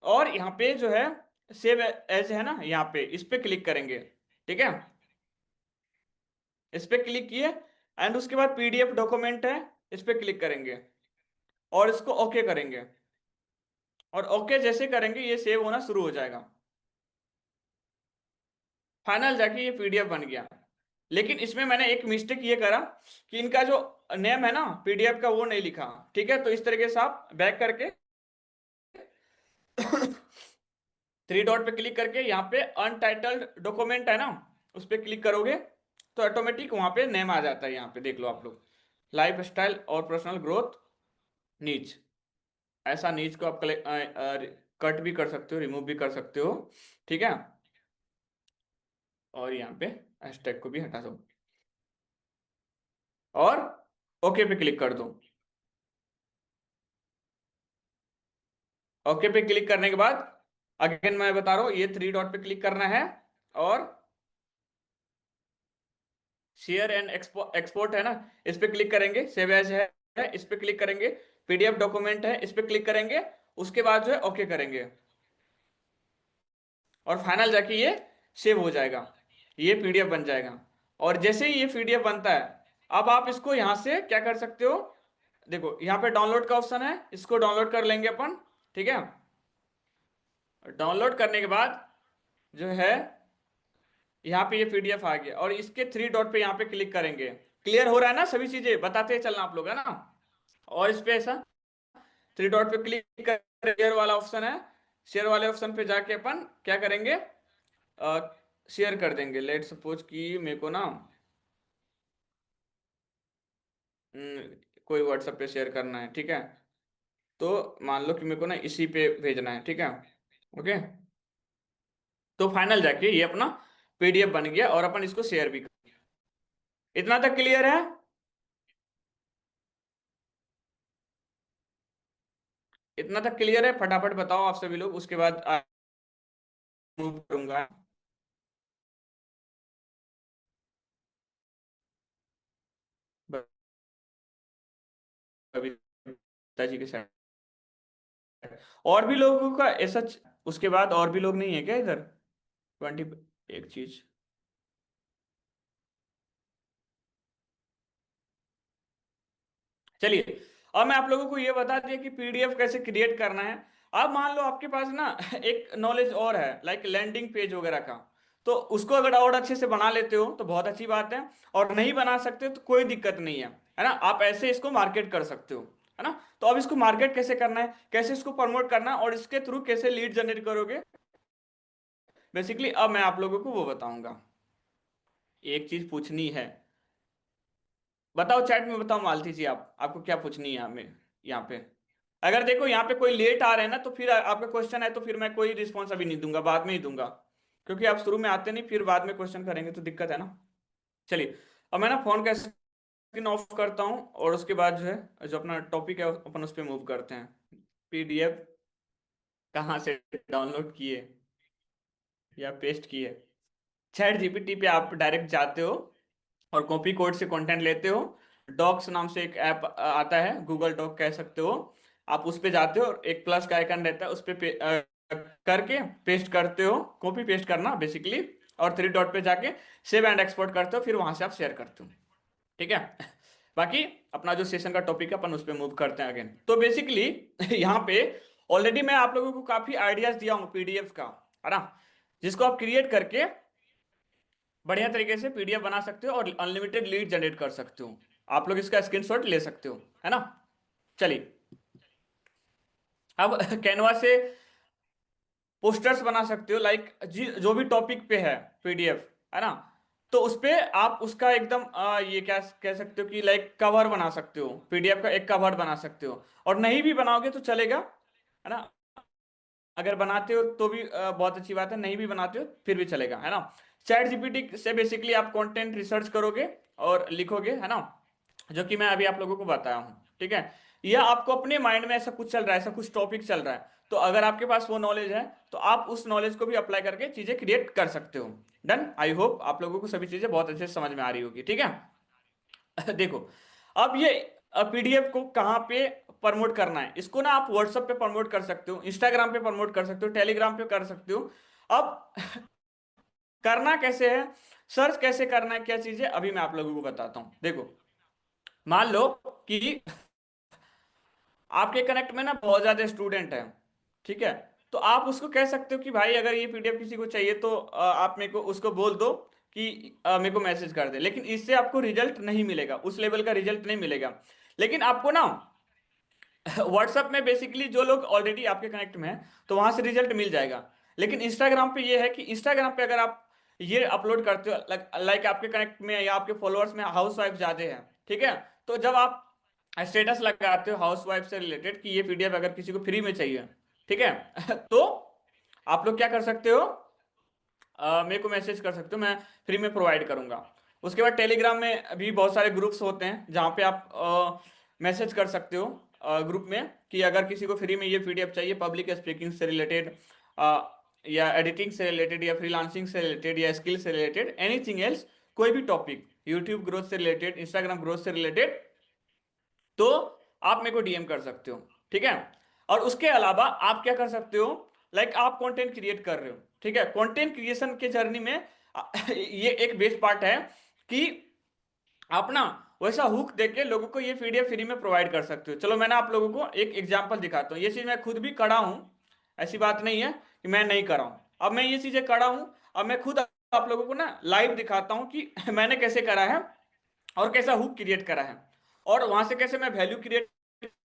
Speaker 1: और यहाँ पे जो है सेव एज है ना, यहाँ पे इस पे क्लिक करेंगे। ठीक है, इस पे क्लिक किए, एंड उसके बाद पीडीएफ डॉक्यूमेंट है, इस पे क्लिक करेंगे और इसको ओके करेंगे। और ओके जैसे करेंगे ये सेव होना शुरू हो जाएगा। फाइनल जाके ये पीडीएफ बन गया। लेकिन इसमें मैंने एक मिस्टेक ये करा कि इनका जो नेम है ना पीडीएफ का वो नहीं लिखा। ठीक है, तो इस तरीके से आप बैक करके थ्री डॉट पे क्लिक करके यहाँ पे अनटाइटल्ड डॉक्यूमेंट है ना, उस पर क्लिक करोगे तो ऑटोमेटिक वहां पे नेम आ जाता है। यहाँ पे देख लो आप लोग, लाइफ स्टाइल और पर्सनल ग्रोथ नीच। ऐसा नीच को आप कट भी कर सकते हो, रिमूव भी कर सकते हो। ठीक है, और यहाँ पे हैशटैग को भी हटा दो और ओके पे क्लिक कर दो। ओके पे क्लिक करने के बाद अगेन मैं बता रहा हूँ, ये थ्री डॉट पे क्लिक करना है और शेयर एंड एक्सपोर्ट है ना, इस पे क्लिक करेंगे। सेव एज है इस पे क्लिक करेंगे। पीडीएफ डॉक्यूमेंट है इस पे क्लिक करेंगे। उसके बाद जो है ओके करेंगे और फाइनल जाके ये सेव हो जाएगा, ये पीडीएफ बन जाएगा। और जैसे ही ये पीडीएफ बनता है, अब आप इसको यहां से क्या कर सकते हो, देखो यहाँ पे डाउनलोड का ऑप्शन है, इसको डाउनलोड कर लेंगे अपन। ठीक है, डाउनलोड करने के बाद जो है यहाँ पे ये पीडीएफ आ गया और इसके थ्री डॉट पे यहाँ पे क्लिक करेंगे। क्लियर हो रहा है ना, सभी चीजें बताते चलना आप लोग, है ना। और इस पे ऐसा थ्री डॉट पे क्लिक कर शेयर वाला ऑप्शन है, शेयर वाले ऑप्शन पे जाके अपन क्या करेंगे, शेयर कर देंगे। लेट सपोज कि मेरे को ना कोई व्हाट्सएप पे शेयर करना है। ठीक है, तो मान लो कि मेरे को ना इसी पे भेजना है। ठीक है, ओके, तो फाइनल जाके ये अपना पीडीएफ बन गया और अपन इसको शेयर भी कर। इतना तक क्लियर है? इतना तक क्लियर है? फटाफट बताओ आप सभी लोग, उसके बाद मूव करूंगा। पिताजी के साथ और भी लोगों का ऐसा उसके बाद और भी लोग नहीं है क्या इधर? 20 एक चीज। चलिए, अब मैं आप लोगों को ये बता दिया कि पीडीएफ कैसे क्रिएट करना है। अब मान लो आपके पास ना एक नॉलेज और है, लाइक लैंडिंग पेज वगैरह का, तो उसको अगर और अच्छे से बना लेते हो तो बहुत अच्छी बात है। और नहीं बना सकते तो कोई दिक्कत नहीं है ना, आप ऐसे इसको मार्केट कर सकते हो, है ना। तो अब इसको मार्केट कैसे करना है, कैसे इसको प्रमोट करना है और इसके थ्रू कैसे लीड जनरेट करोगे, बेसिकली अब मैं आप लोगों को वो बताऊंगा। एक चीज पूछनी है, बताओ चैट में बताओ मालती जी, आप आपको क्या पूछनी है हमें यहाँ पे। अगर देखो यहाँ पे कोई लेट आ रहे हैं ना, तो फिर आपका क्वेश्चन है तो फिर मैं कोई रिस्पॉन्स अभी नहीं दूंगा, बाद में ही दूंगा। क्योंकि आप शुरू में आते नहीं, फिर बाद में क्वेश्चन करेंगे तो दिक्कत है ना। चलिए, अब मैं ना फोन का स्क्रीन ऑफ करता हूँ और उसके बाद जो है जो अपना टॉपिक है अपन उस पर मूव करते हैं। पीडीएफ कहाँ से डाउनलोड किए या पेस्ट किए? चैट जीपीटी पे आप डायरेक्ट जाते हो और कॉपी कोड से कंटेंट लेते हो। डॉक्स नाम से एक ऐप आता है, गूगल डॉक कह सकते हो। आप उस पे जाते हो और एक प्लस का आइकन रहता है, उस पे करके पेस्ट करते हो, कॉपी पेस्ट करना बेसिकली। और थ्री डॉट पे जाके सेव एंड एक्सपोर्ट करते हो, फिर वहां से आप शेयर करते हो। ठीक है, बाकी अपना जो सेशन का टॉपिक है अपन उस पे मूव करते हैं अगेन। तो बेसिकली यहाँ पे ऑलरेडी मैं आप लोगों को काफी आइडियाज दिया हूँ पीडीएफ का, है ना, जिसको आप क्रिएट करके बढ़िया तरीके से पीडीएफ बना सकते हो और अनलिमिटेड लीड जनरेट कर सकते हो। आप लोग इसका स्क्रीनशॉट ले सकते हो, है ना। चलिए, अब कैनवा से पोस्टर्स बना सकते हो, लाइक जो भी टॉपिक पे है पीडीएफ, है ना। तो उस पे आप उसका एकदम ये क्या कह सकते हो कि लाइक कवर बना सकते हो, पीडीएफ का एक कवर बना सकते हो। और नहीं भी बनाओगे तो चलेगा, है ना। अगर बनाते हो तो भी बहुत अच्छी बात है, नहीं भी बनाते हो फिर भी चलेगा, है ना। चैट जीपीटी से बेसिकली आप कंटेंट रिसर्च करोगे और लिखोगे, है ना, जो कि मैं अभी आप लोगों को बताया हूँ। ठीक है, या आपको अपने माइंड में ऐसा कुछ चल रहा है, ऐसा कुछ टॉपिक चल रहा है, तो अगर आपके पास वो नॉलेज है तो आप उस नॉलेज को भी अप्लाई करके चीजें क्रिएट कर सकते हो। डन, आई होप आप लोगों को सभी चीजें बहुत अच्छे से समझ में आ रही होगी। ठीक है देखो, अब ये पीडीएफ को कहाँ पे प्रमोट करना है, इसको ना आप व्हाट्सएप पे प्रमोट कर सकते हो, इंस्टाग्राम पे प्रमोट कर सकते हो, टेलीग्राम पे कर सकते हो। अब करना कैसे है, सर्च कैसे करना है, क्या चीजें अभी मैं आप लोगों को बताता हूं। देखो, मान लो कि आपके कनेक्ट में ना बहुत ज्यादा स्टूडेंट है, ठीक है, तो आप उसको कह सकते हो कि भाई अगर ये पीडीएफ किसी को चाहिए तो आप मेरे को उसको बोल दो कि मेरे को मैसेज कर दे। लेकिन इससे आपको रिजल्ट नहीं मिलेगा, उस लेवल का रिजल्ट नहीं मिलेगा। लेकिन आपको ना व्हाट्सएप में बेसिकली जो लोग ऑलरेडी आपके कनेक्ट में हैं तो वहां से रिजल्ट मिल जाएगा। लेकिन इंस्टाग्राम पे ये है कि इंस्टाग्राम पे अगर आप ये अपलोड करते हो, लाइक आपके कनेक्ट में या आपके फॉलोअर्स में हाउस वाइफ ज्यादा है, ठीक है, तो जब आप स्टेटस लगाते हो हाउस वाइफ से रिलेटेड कि ये पीडीएफ अगर किसी को फ्री में चाहिए, ठीक है, तो आप लोग क्या कर सकते हो, मेरे को मैसेज कर सकते हो, मैं फ्री में प्रोवाइड करूंगा। उसके बाद टेलीग्राम में भी बहुत सारे ग्रुप्स होते हैं जहाँ पे आप मैसेज कर सकते हो ग्रुप में कि अगर किसी को फ्री में ये पीडीएफ चाहिए पब्लिक स्पीकिंग से रिलेटेड, या एडिटिंग से रिलेटेड, या फ्रीलांसिंग से रिलेटेड, या स्किल से रिलेटेड, एनीथिंग एल्स, कोई भी टॉपिक, यूट्यूब ग्रोथ से रिलेटेड, इंस्टाग्राम ग्रोथ से रिलेटेड, तो आप मेरे को डीएम कर सकते हो, ठीक है। और उसके अलावा आप क्या कर सकते हो, लाइक आप कंटेंट क्रिएट कर रहे हो, ठीक है, कंटेंट क्रिएशन के जर्नी में ये एक बेस्ट पार्ट है कि आप ना वैसा हुक देके लोगों को ये पीडीएफ फ्री में प्रोवाइड कर सकते हो। चलो मैं ना आप लोगों को एक एग्जांपल दिखाता हूँ, ये चीज मैं खुद भी करा हूँ, ऐसी बात नहीं है कि मैं नहीं करा हूँ, अब मैं ये चीजें करा हूँ। अब मैं खुद आप लोगों को ना लाइव दिखाता हूँ कि मैंने कैसे करा है और कैसा हुक क्रिएट करा है, और वहां से कैसे मैं वैल्यू क्रिएट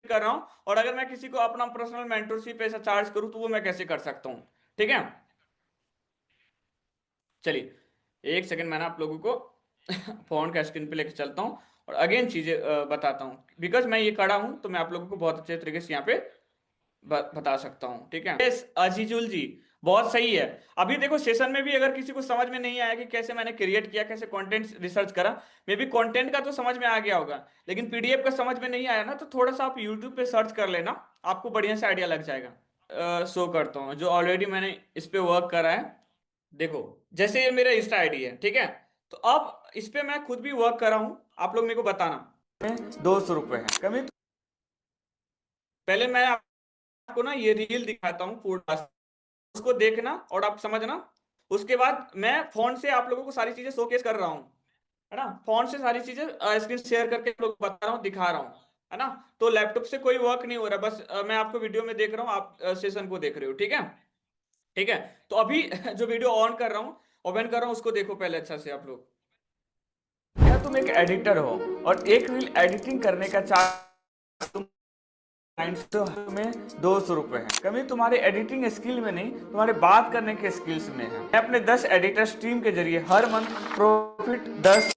Speaker 1: कर रहा हूं, और अगर मैं किसी को अपना पर्सनल मेंटरशिप ऐसा चार्ज करूं तो वो मैं कैसे कर सकता हूं, ठीक है। चलिए एक सेकंड, मैं ना आप लोगों को फोन का स्क्रीन पे लेके चलता हूं और अगेन चीजें बताता हूं, बिकॉज मैं ये करा हूं तो मैं आप लोगों को बहुत अच्छे तरीके से यहाँ पे बता सकता हूँ, ठीक है। यस अजीजुल जी, बहुत सही है। अभी देखो सेशन में भी अगर किसी को समझ में नहीं आया कि कैसे मैंने क्रिएट किया, कैसे कंटेंट रिसर्च करा, मे बी कंटेंट का तो समझ में आ गया होगा, लेकिन पीडीएफ का समझ में नहीं आया ना, तो थोड़ा सा आप यूट्यूब पे सर्च कर लेना, आपको बढ़िया से आइडिया लग जाएगा। शो करता हूँ जो ऑलरेडी मैंने इस पे वर्क करा है। देखो, जैसे ये मेरा इंस्टा आईडी है, ठीक है, तो अब इस पे मैं खुद भी वर्क कर रहा हूँ, आप लोग मेरे को बताना। 200 रुपये है कमी, पहले मैं आपको ना ये रील दिखाता हूँ फूड, उसको देखना और आप समझना। उसके बाद मैं फोन से आप लोगों को सारी चीजें शोकेस कर रहा हूँ, है ना, फोन से सारी चीजें स्क्रीन शेयर करके आप लोग बता रहा हूँ, दिखा रहा हूँ, है ना। तो लैपटॉप से कोई वर्क नहीं हो रहा, बस मैं आपको वीडियो में देख रहा हूँ, आप सेशन को देख रहे हो, ठीक है। ठीक है, तो अभी जो वीडियो ऑन कर रहा हूँ, ओपन कर रहा हूँ, उसको देखो पहले अच्छा से आप लोग। क्या तुम एक एडिटर हो और एक रील एडिटिंग करने का चार्ज तुम में 200 रुपये है, कमी तुम्हारे एडिटिंग स्किल में नहीं, तुम्हारे बात करने के स्किल्स में है। मैं अपने 10 एडिटर्स टीम के जरिए हर मंथ प्रॉफिट 10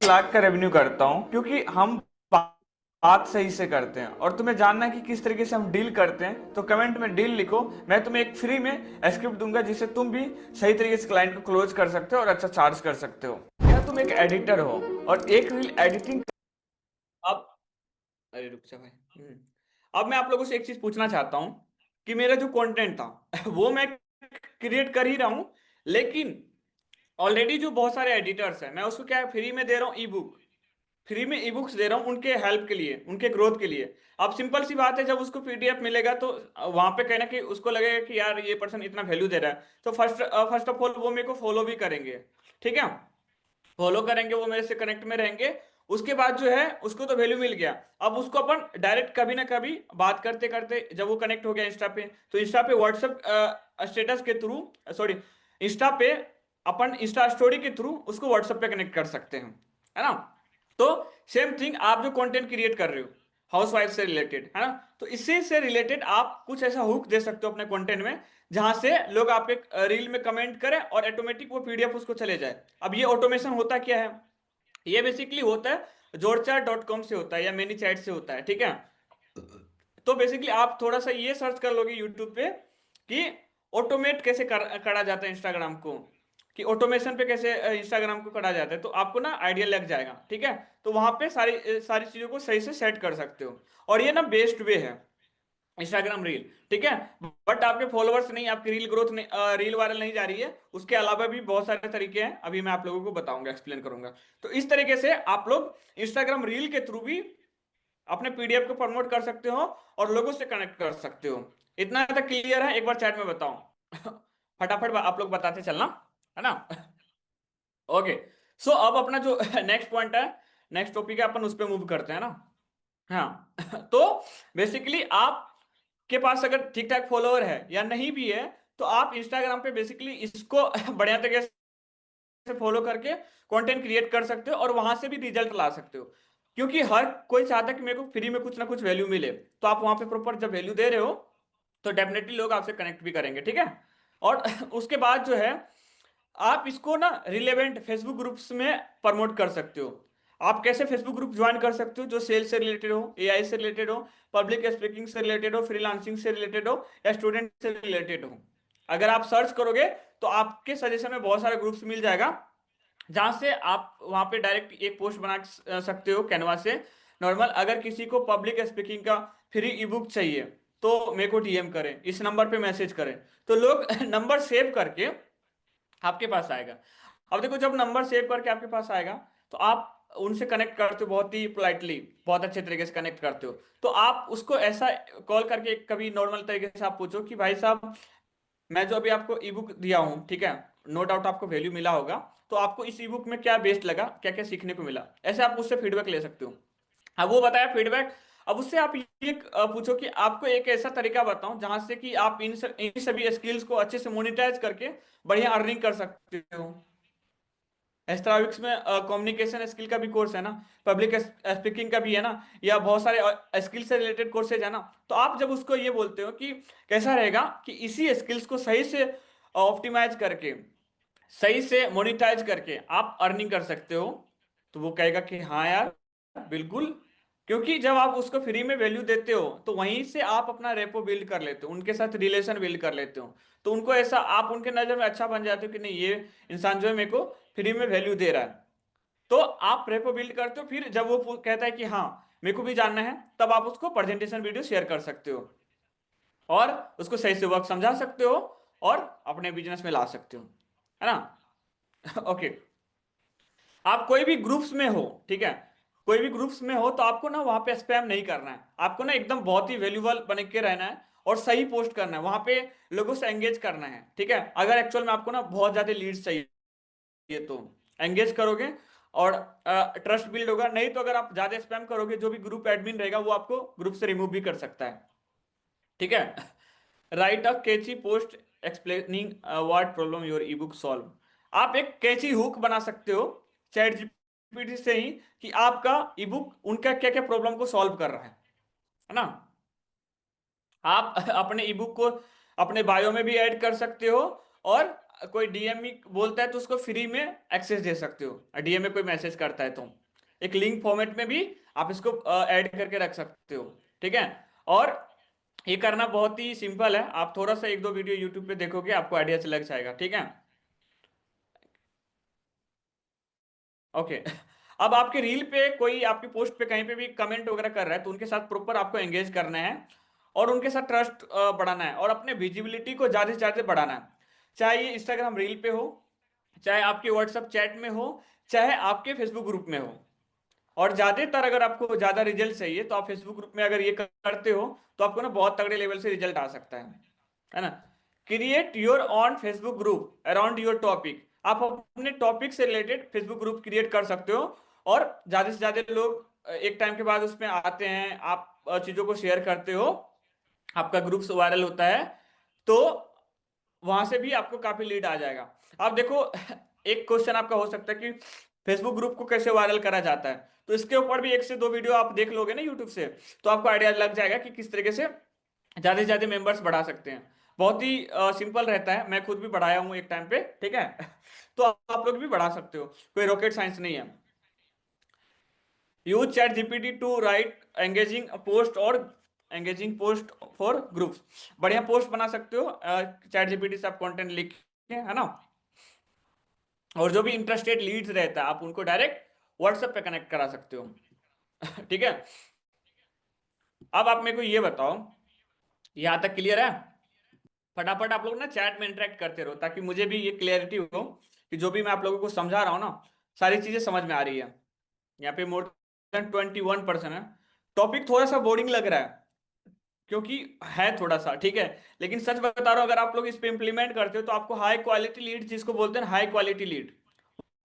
Speaker 1: लाख का रेवेन्यू करता हूँ, क्योंकि हम बात सही से करते हैं। और तुम्हें जानना है कि किस तरीके से हम डील करते हैं, तो कमेंट में डील लिखो, मैं तुम्हें एक फ्री में स्क्रिप्ट दूंगा जिससे तुम भी सही तरीके से क्लाइंट को क्लोज कर सकते हो और अच्छा चार्ज कर सकते हो। क्या तुम एक एडिटर हो और एक रील एडिटिंग, अब अरे रुक जा भाई। अब मैं आप लोगों से एक चीज पूछना चाहता हूं कि मेरा जो कंटेंट था वो मैं क्रिएट कर ही रहा हूं, लेकिन ऑलरेडी जो बहुत सारे एडिटर्स हैं मैं उसको क्या फ्री में दे रहा हूँ, ई बुक, फ्री में ई बुक्स दे रहा हूँ उनके हेल्प के लिए, उनके ग्रोथ के लिए। अब सिंपल सी बात है, जब उसको पीडीएफ मिलेगा तो वहां पे कहना कि उसको लगेगा कि यार ये पर्सन इतना वैल्यू दे रहा है, तो फर्स्ट ऑफ ऑल वो मेरे को फॉलो भी करेंगे, ठीक है, फॉलो करेंगे, वो मेरे से कनेक्ट में रहेंगे। उसके बाद जो है उसको तो वैल्यू मिल गया, अब उसको अपन डायरेक्ट कभी ना कभी बात करते करते जब वो कनेक्ट हो गया इंस्टा पे, तो इंस्टा पे व्हाट्सएप स्टेटस के थ्रू, सॉरी, इंस्टा पे अपन इंस्टा स्टोरी के थ्रू उसको व्हाट्सएप पे कनेक्ट कर सकते हैं, है ना। तो सेम थिंग आप जो कंटेंट क्रिएट कर रहे हो हाउस वाइफ से रिलेटेड, है ना, तो इसी से रिलेटेड आप कुछ ऐसा हुक दे सकते हो अपने कंटेंट में जहां से लोग आपके रील में कमेंट करें और ऑटोमेटिक वो पीडीएफ उसको चले जाए। अब ये ऑटोमेशन होता क्या है, ये बेसिकली होता है जोड़चार.com से होता है या मेनी चैट से होता है, ठीक है। तो बेसिकली आप थोड़ा सा ये सर्च कर लोगे यूट्यूब पे कि ऑटोमेट कैसे करा जाता है इंस्टाग्राम को, कि ऑटोमेशन पे कैसे इंस्टाग्राम को करा जाता है, तो आपको ना आइडिया लग जाएगा, ठीक है। तो वहां पे सारी सारी चीजों को सही से सेट कर सकते हो, और ये ना बेस्ट वे है इंस्टाग्राम रील, ठीक है। बट आपके फॉलोअर्स नहीं, आपकी रील ग्रोथ नहीं, रील वायरल नहीं जा रही है, उसके अलावा भी बहुत सारे तरीके हैं, अभी मैं आप लोगों को बताऊंगा, एक्सप्लेन करूंगा। तो इस तरीके से आप लोग इंस्टाग्राम रील के थ्रू भी अपने पीडीएफ को प्रमोट कर सकते हो और लोगों से कनेक्ट कर सकते हो। इतना तक क्लियर है? एक बार चैट में बताओ। फटाफट आप लोग बताते चलना, है ना? ओके। सो अब अपना जो नेक्स्ट पॉइंट है, नेक्स्ट टॉपिक है, अपन उस पर मूव करते हैं ना। हाँ। तो बेसिकली आपके पास अगर ठीक ठाक फॉलोअर है या नहीं भी है, तो आप इंस्टाग्राम पे बेसिकली इसको बढ़िया तरीके से फॉलो करके कंटेंट क्रिएट कर सकते हो और वहां से भी रिजल्ट ला सकते हो। क्योंकि हर कोई चाहता है कि मेरे को फ्री में कुछ ना कुछ वैल्यू मिले, तो आप वहां पे प्रॉपर जब वैल्यू दे रहे हो तो डेफिनेटली लोग आपसे कनेक्ट भी करेंगे, ठीक है। और उसके बाद जो है, आप इसको ना रिलेवेंट फेसबुक ग्रुप्स में प्रमोट कर सकते हो। आप कैसे फेसबुक ग्रुप ज्वाइन कर सकते हो? जो सेल्स से रिलेटेड हो, एआई से रिलेटेड हो, पब्लिक स्पीकिंग से रिलेटेड हो, फ्रीलांसिंग से रिलेटेड हो, या स्टूडेंट से रिलेटेड हो। अगर आप सर्च करोगे तो आपके सजेशन में बहुत सारे ग्रुप्स मिल जाएगा, जहां से आप वहां पे डायरेक्ट एक पोस्ट बना सकते हो कैनवा से। नॉर्मल अगर किसी को पब्लिक स्पीकिंग का फ्री ई बुक चाहिए तो मेरे को डीएम करें, इस नंबर पे मैसेज करें, तो लोग नंबर सेव करके आपके पास आएगा। अब देखो, जब नंबर सेव करके आपके पास आएगा तो आप उनसे कनेक्ट करते हो बहुत ही पोलाइटली, बहुत अच्छे तरीके से कनेक्ट करते हो। तो आप उसको ऐसा कॉल करके कभी नॉर्मल तरीके से आप पूछो कि भाई साहब, मैं जो अभी आपको ई बुक दिया हूँ, ठीक है, नो डाउट आपको वैल्यू मिला होगा, तो आपको इस ई बुक में क्या बेस्ट लगा, क्या क्या सीखने को मिला, ऐसे आप उससे फीडबैक ले सकते हो। अब वो बताया फीडबैक। अब उससे आप ये पूछो कि आपको एक ऐसा तरीका बताओ जहां से कि आप इन सभी स्किल्स को अच्छे से मोनिटाइज करके बढ़िया अर्निंग कर सकते हो। एस्ट्राविक्स में कम्युनिकेशन स्किल का भी कोर्स है ना, पब्लिक स्पीकिंग का भी है ना, या बहुत सारे स्किल से रिलेटेड कोर्सेज है ना। तो आप जब उसको ये बोलते हो कि कैसा रहेगा कि इसी स्किल्स को सही से ऑप्टिमाइज करके, सही से मोनिटाइज करके आप अर्निंग कर सकते हो, तो वो कहेगा कि हाँ यार, बिल्कुल। क्योंकि जब आप उसको फ्री में वैल्यू देते हो तो वहीं से आप अपना रेपो बिल्ड कर लेते हो, उनके साथ रिलेशन बिल्ड कर लेते हो। तो उनको ऐसा, आप उनके नजर में अच्छा बन जाते हो कि नहीं, ये इंसान जो है मेरे को फ्री में वैल्यू दे रहा है। तो आप रेपो बिल्ड करते हो। फिर जब वो कहता है कि हाँ मेरे को भी जानना है, तब आप उसको प्रेजेंटेशन वीडियो शेयर कर सकते हो और उसको सही से वर्क समझा सकते हो और अपने बिजनेस में ला सकते हो, है ना? ओके। आप कोई भी ग्रुप्स में हो, ठीक है, कोई भी ग्रुप्स में हो, तो आपको ना वहां पे स्पैम नहीं करना है। आपको ना एकदम बहुत ही वैल्यूबल बन के रहना है और सही पोस्ट करना है, वहां पे लोगों से एंगेज करना है, ठीक है। अगर एक्चुअल में आपको ना बहुत ज्यादा लीड्स चाहिए तो एंगेज करोगे और ट्रस्ट बिल्ड होगा। नहीं तो अगर आप ज्यादा स्पैम करोगे, जो भी ग्रुप एडमिन रहेगा वो आपको ग्रुप से रिमूव भी कर सकता है, ठीक है। Write a catchy post explaining what problem your ebook solve. आप एक कैची हुक बना सकते हो चैट जीपीटी से ही, कि आपका ई बुक उनका क्या क्या प्रॉब्लम को सॉल्व कर रहा है ना। आप अपने ई बुक को अपने बायो में भी ऐड कर सकते हो, और कोई डीएम बोलता है तो उसको फ्री में एक्सेस दे सकते हो। डीएम में कोई मैसेज करता है तो एक लिंक फॉर्मेट में भी आप इसको ऐड करके रख सकते हो, ठीक है। और ये करना बहुत ही सिंपल है, आप थोड़ा सा एक दो वीडियो यूट्यूब पे देखोगे आपको आइडिया लग जाएगा, ठीक है। ओके। अब आपके रील पे कोई आपकी पोस्ट पे कहीं पे भी कमेंट वगैरह कर रहा है, तो उनके साथ प्रॉपर आपको एंगेज करना है और उनके साथ ट्रस्ट बढ़ाना है और अपने विजिबिलिटी को ज्यादा से ज्यादा बढ़ाना है। चाहे ये इंस्टाग्राम रील पे हो, चाहे आपके व्हाट्सएप चैट में हो, चाहे आपके फेसबुक ग्रुप में हो। और ज्यादातर अगर आपको ज्यादा रिजल्ट चाहिए तो आप फेसबुक ग्रुप में अगर ये करते हो तो आपको ना बहुत तगड़े लेवल से रिजल्ट आ सकता है ना। Create your on Facebook group around your topic. आप अपने टॉपिक से रिलेटेड फेसबुक ग्रुप क्रिएट कर सकते हो और ज्यादा से ज्यादा लोग एक टाइम के बाद उसमें आते हैं, आप चीजों को शेयर करते हो, आपका ग्रुप वायरल होता है, तो वहां से भी आपको काफी लीड आ जाएगा। आप देखो, एक क्वेश्चन आपका हो सकता है कि फेसबुक ग्रुप को कैसे वायरल करा जाता है, तो इसके ऊपर भी एक से दो वीडियो आप देख लोगे ना यूट्यूब से, तो आपको आइडिया लग जाएगा कि किस तरीके से ज्यादा से ज्यादा मेंबर्स बढ़ा सकते हैं। बहुत ही सिंपल रहता है, मैं खुद भी बढ़ाया हूँ एक टाइम पे, ठीक है। तो आप लोग भी बढ़ा सकते हो, कोई रॉकेट साइंस नहीं है। Use ChatGPT to write engaging post और एंगेजिंग पोस्ट फॉर ग्रुप्स। बढ़िया पोस्ट बना सकते हो चैट जीपीटी से आप कंटेंट लिख के, है ना। और जो भी इंटरेस्टेड लीड्स रहता है आप उनको डायरेक्ट व्हाट्सएप पे कनेक्ट करा सकते हो। ठीक है। अब आप मेरे को ये बताओ, यहां तक क्लियर है? फटाफट आप लोग ना चैट में इंटरेक्ट करते रहो, ताकि मुझे भी ये क्लियरिटी हो कि जो भी मैं आप लोगों को समझा रहा हूँ ना, सारी चीजें समझ में आ रही है। यहाँ पे मोर देन 21% है। टॉपिक थोड़ा सा बोरिंग लग रहा है, क्योंकि है थोड़ा सा, ठीक है। लेकिन सच बता रहा हूं, अगर आप लोग इस पे इम्प्लीमेंट करते हो तो आपको हाई क्वालिटी लीड, जिसको बोलते हैं हाई क्वालिटी लीड,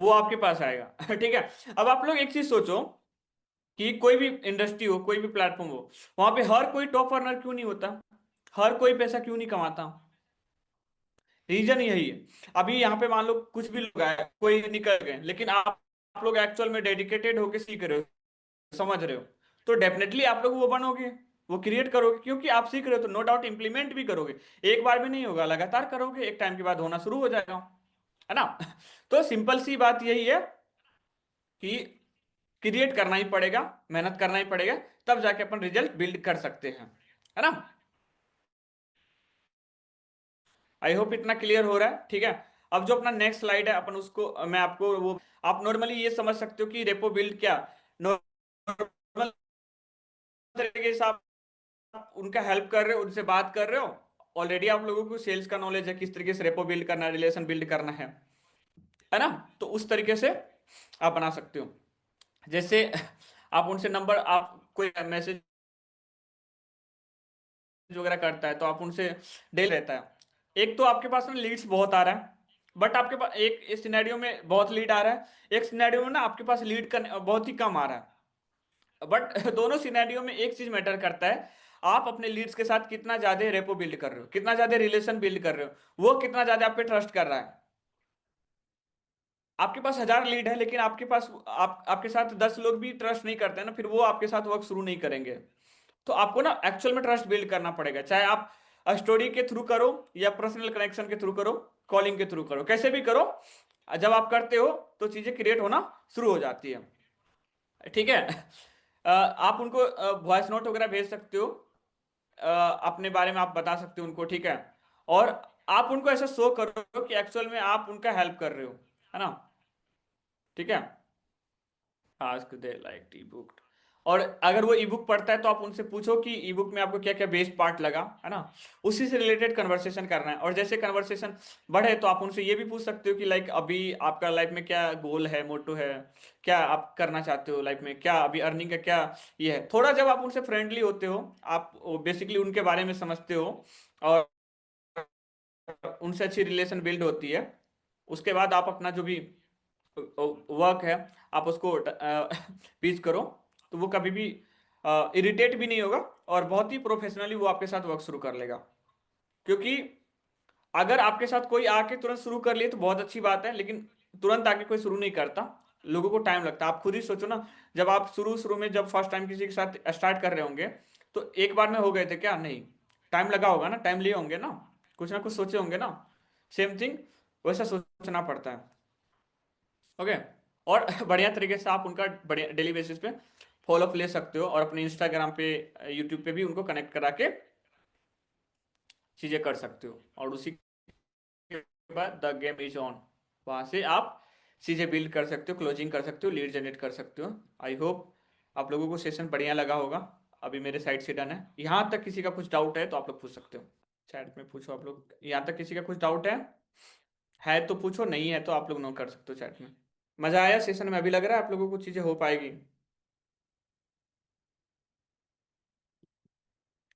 Speaker 1: वो आपके पास आएगा। ठीक है। अब आप लोग एक चीज सोचो कि कोई भी इंडस्ट्री हो, कोई भी प्लेटफॉर्म हो, वहां पे हर कोई टॉप अर्नर क्यों नहीं होता, हर कोई पैसा क्यों नहीं कमाता? रीजन यही है। अभी यहाँ पे मान लो कुछ भी लोग आए, कोई निकल गए, लेकिन आप लोग एक्चुअल में डेडिकेटेड होके सीख रहे हो, समझ रहे हो, तो डेफिनेटली आप लोग वो बनोगे, वो क्रिएट करोगे, क्योंकि आप सीख रहे हो तो नो डाउट इंप्लीमेंट भी करोगे। एक बार में नहीं होगा, लगातार करोगे, एक टाइम के बाद होना शुरू हो जाएगा, है ना? तो सिंपल सी बात यही है कि क्रिएट करना ही पड़ेगा, मेहनत करना ही पड़ेगा, तब जाके अपन रिजल्ट बिल्ड कर सकते हैं, है ना? आई होप इतना क्लियर हो रहा है, ठीक है। अब जो अपना नेक्स्ट स्लाइड है, अपन उसको मैं आपको वो, आप नॉर्मली ये समझ सकते हो कि रेपो बिल्ड क्या, नॉर्मल तरीके से आप उनका हेल्प कर रहे हो, उनसे बात कर रहे हो, ऑलरेडी आप लोगों को सेल्स का नॉलेज है, किस तरीके से रेपो बिल्ड करना है, रिलेशन बिल्ड करना है ना? तो उस तरीके से आप बना सकते हो। जैसे आप उनसे नंबर, आप कोई मैसेज वगैरह करता है तो आप उनसे डील रहता है, एक तो आपके पास में लीड्स बहुत आ रहा है, बट आपके पास एक सिनेरियो में बहुत लीड आ रहा है, एक सिनेरियो में ना आपके पास लीड का बहुत ही कम आ रहा है। बट दोनों सिनेरियो में एक चीज मैटर करता है, आप अपने लीड्स के साथ कितना ज्यादा रेपो बिल्ड कर रहे हो, कितना ज्यादा रिलेशन बिल्ड कर रहे हो, वो कितना ज्यादा आप पे ट्रस्ट कर रहा है। आपके पास 1000 लीड है, लेकिन आपके पास आपके साथ 10 लोग भी ट्रस्ट नहीं करते हैं ना, फिर वो आपके साथ वर्क शुरू नहीं करेंगे। तो आपको ना एक्चुअल में ट्रस्ट बिल्ड करना पड़ेगा, चाहे आप स्टोरी के थ्रू करो या पर्सनल कनेक्शन के थ्रू करो, कॉलिंग के थ्रू करो, कैसे भी करो, जब आप करते हो तो चीजें क्रिएट होना शुरू हो जाती है, ठीक है। आप उनको वॉइस नोट वगैरह भेज सकते हो, अपने बारे में आप बता सकते हो उनको, ठीक है। और आप उनको ऐसा शो करो कि एक्चुअल में आप उनका हेल्प कर रहे हो, है ना? ठीक है। Ask they like E book, और अगर वो ई बुक पढ़ता है तो आप उनसे पूछो कि ई बुक में आपको क्या क्या बेस्ट पार्ट लगा, है ना? उसी से रिलेटेड कन्वर्सेशन करना है, और जैसे कन्वर्सेशन बढ़े तो आप उनसे ये भी पूछ सकते हो कि लाइक अभी आपका लाइफ में क्या गोल है, मोटो है, क्या आप करना चाहते हो लाइफ में, क्या अभी अर्निंग का क्या ये है। थोड़ा जब आप उनसे फ्रेंडली होते हो, आप बेसिकली उनके बारे में समझते हो, और उनसे अच्छी रिलेशन बिल्ड होती है, उसके बाद आप अपना जो भी वर्क है, आप उसको पीच करो, तो वो कभी भी इरिटेट भी नहीं होगा, और बहुत ही प्रोफेशनली वो आपके साथ वर्क शुरू कर लेगा। क्योंकि अगर आपके साथ कोई आके तुरंत शुरू कर लिए तो बहुत अच्छी बात है, लेकिन तुरंत आके कोई शुरू नहीं करता, लोगों को टाइम लगता है। आप खुद ही सोचो ना, जब आप शुरू शुरू में जब फर्स्ट टाइम किसी के साथ स्टार्ट कर रहे होंगे, तो एक बार में हो गए थे क्या? नहीं, टाइम लगा होगा ना, टाइम लिए होंगे ना कुछ सोचे होंगे ना। सेम थिंग वैसा सोचना पड़ता है, ओके। और बढ़िया तरीके से आप उनका बढ़िया डेली बेसिस पे फॉलो अप ले सकते हो, और अपने इंस्टाग्राम पे, यूट्यूब पे भी उनको कनेक्ट करा के चीजें कर सकते हो, और उसी के बाद द गेम इज ऑन, वहां से आप चीजें बिल्ड कर सकते हो, क्लोजिंग कर सकते हो, लीड जनरेट कर सकते हो। आई होप आप लोगों को सेशन बढ़िया लगा होगा। अभी मेरे साइड से डन है, यहाँ तक किसी का कुछ डाउट है तो आप लोग पूछ सकते हो, चैट में पूछो। आप लोग यहाँ तक किसी का कुछ डाउट है तो पूछो, नहीं है तो आप लोग नो कर सकते हो चैट में। मजा आया सेशन में? अभी लग रहा है आप लोगों को चीजें हो पाएगी?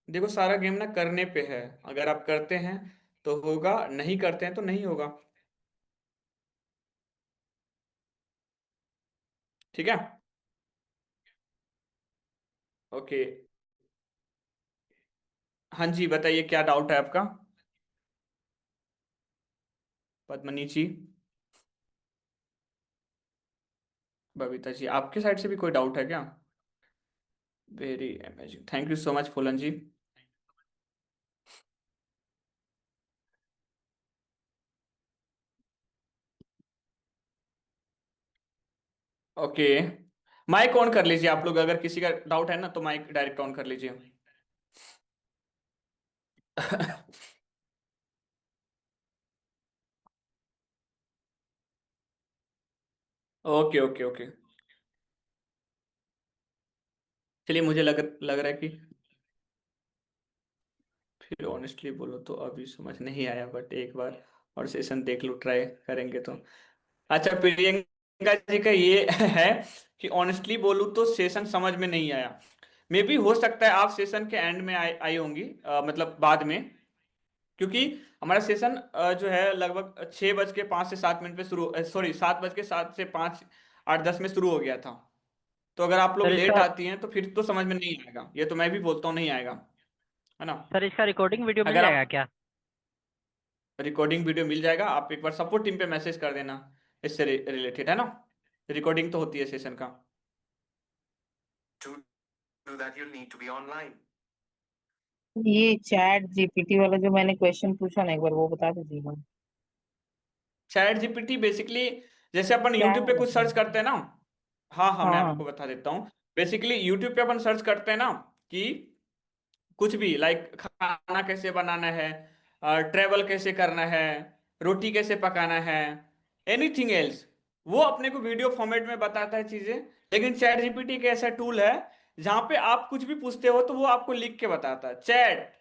Speaker 1: देखो, सारा गेम ना करने पे है, अगर आप करते हैं तो होगा, नहीं करते हैं तो नहीं होगा, ठीक है। ओके। हाँ जी, बताइए क्या डाउट है आपका? पद्मनी जी, बबीता जी, आपके साइड से भी कोई डाउट है क्या? Very amazing, thank you so much Phoolan ji. Okay, mic on कर लीजिए आप लोग, अगर किसी का डाउट है ना तो माइक डायरेक्ट ऑन कर लीजिए। Okay okay okay. चलिए, मुझे लग रहा है कि, फिर ऑनेस्टली बोलो तो अभी समझ नहीं आया, बट एक बार और सेशन देख लो, ट्राई करेंगे तो। अच्छा, प्रियंका जी का ये है कि ऑनेस्टली बोलूं तो सेशन समझ में नहीं आया। मे भी हो सकता है आप सेशन के एंड में आई होंगी, मतलब बाद में, क्योंकि हमारा सेशन जो है लगभग 6:05 से 7 मिनट पे शुरू, सॉरी 7:07 से 5 8 10 में शुरू हो गया था। तो अगर आप लोग
Speaker 2: सर
Speaker 1: लेट
Speaker 2: इसका
Speaker 1: आती हैं तो फिर तो समझ में नहीं आएगा, ये तो मैं भी बोलता हूँ नहीं आएगा, है ना।
Speaker 2: सर इसका रिकॉर्डिंग वीडियो मिल
Speaker 1: अगर
Speaker 2: जाएगा
Speaker 1: आप,
Speaker 2: क्या?
Speaker 1: रिकॉर्डिंग वीडियो मिल जाएगा, आप एक बार सपोर्ट टीम पे मैसेज कर देना, इससे रिलेटेड, है ना। रिकॉर्डिंग तो होती है सेशन का।
Speaker 3: ये चैट जीपीटी वाला जो मैंने क्वेश्चन पूछा ना, एक बार वो बता दीजिएगा।
Speaker 1: चैट जीपीटी बेसिकली, जैसे अपन
Speaker 3: क्या
Speaker 1: यूट्यूब
Speaker 3: है
Speaker 1: पे कुछ सर्च
Speaker 3: मतलब?
Speaker 1: करते हैं ना, हाँ हाँ मैं
Speaker 3: हाँ
Speaker 1: आपको बता देता हूँ। बेसिकली यूट्यूब पे अपन सर्च करते हैं ना कि कुछ भी, लाइक खाना कैसे बनाना है, ट्रेवल कैसे करना है, रोटी कैसे पकाना है, एनीथिंग एल्स, वो अपने को वीडियो फॉर्मेट में बताता है चीजें। लेकिन चैट जीपीटी एक ऐसा टूल है जहां पे आप कुछ भी पूछते हो तो वो आपको लिख के बताता है। चैट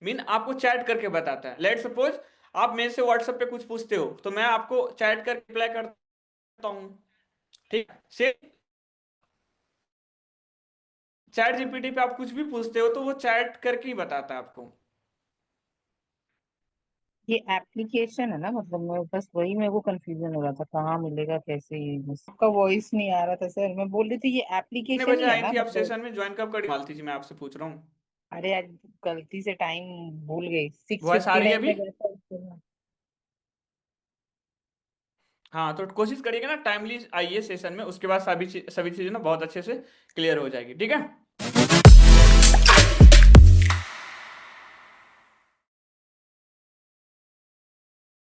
Speaker 1: मीन आपको चैट करके बताता है। लेट सपोज आप मेरे से व्हाट्सएप पे कुछ पूछते हो तो मैं आपको चैट कर रिप्लाई करता हूँ, ठीक से। चैट जीपीटी पे आप कुछ भी पूछते हो तो वो चैट करके ही बताता है आपको।
Speaker 3: ये एप्लीकेशन है ना, मतलब मैं बस वही मेरे को कंफ्यूजन हो रहा था कहाँ मिलेगा कैसे यूज। आपका वॉइस नहीं आ रहा था सर, मैं बोल रही थी ये
Speaker 1: कितने
Speaker 3: एप्लीकेशन
Speaker 1: बजे
Speaker 3: ही है
Speaker 1: आई
Speaker 3: ना
Speaker 1: थी आप
Speaker 3: मतलब।
Speaker 1: सेशन में, ज्वाइन कब करी मालती जी, मैं आपसे पूछ रहा हूँ।
Speaker 3: अरे आज गलती से टाइम भूल गई, सिक्स
Speaker 1: वॉइस आ
Speaker 3: फिफ्टी
Speaker 1: रही है
Speaker 3: नाइन
Speaker 1: अभी?
Speaker 3: में गया था उसके।
Speaker 1: हाँ तो कोशिश करिएगा ना टाइमली आइए सेशन में, उसके बाद सभी चीजें ना बहुत अच्छे से क्लियर हो जाएगी, ठीक है।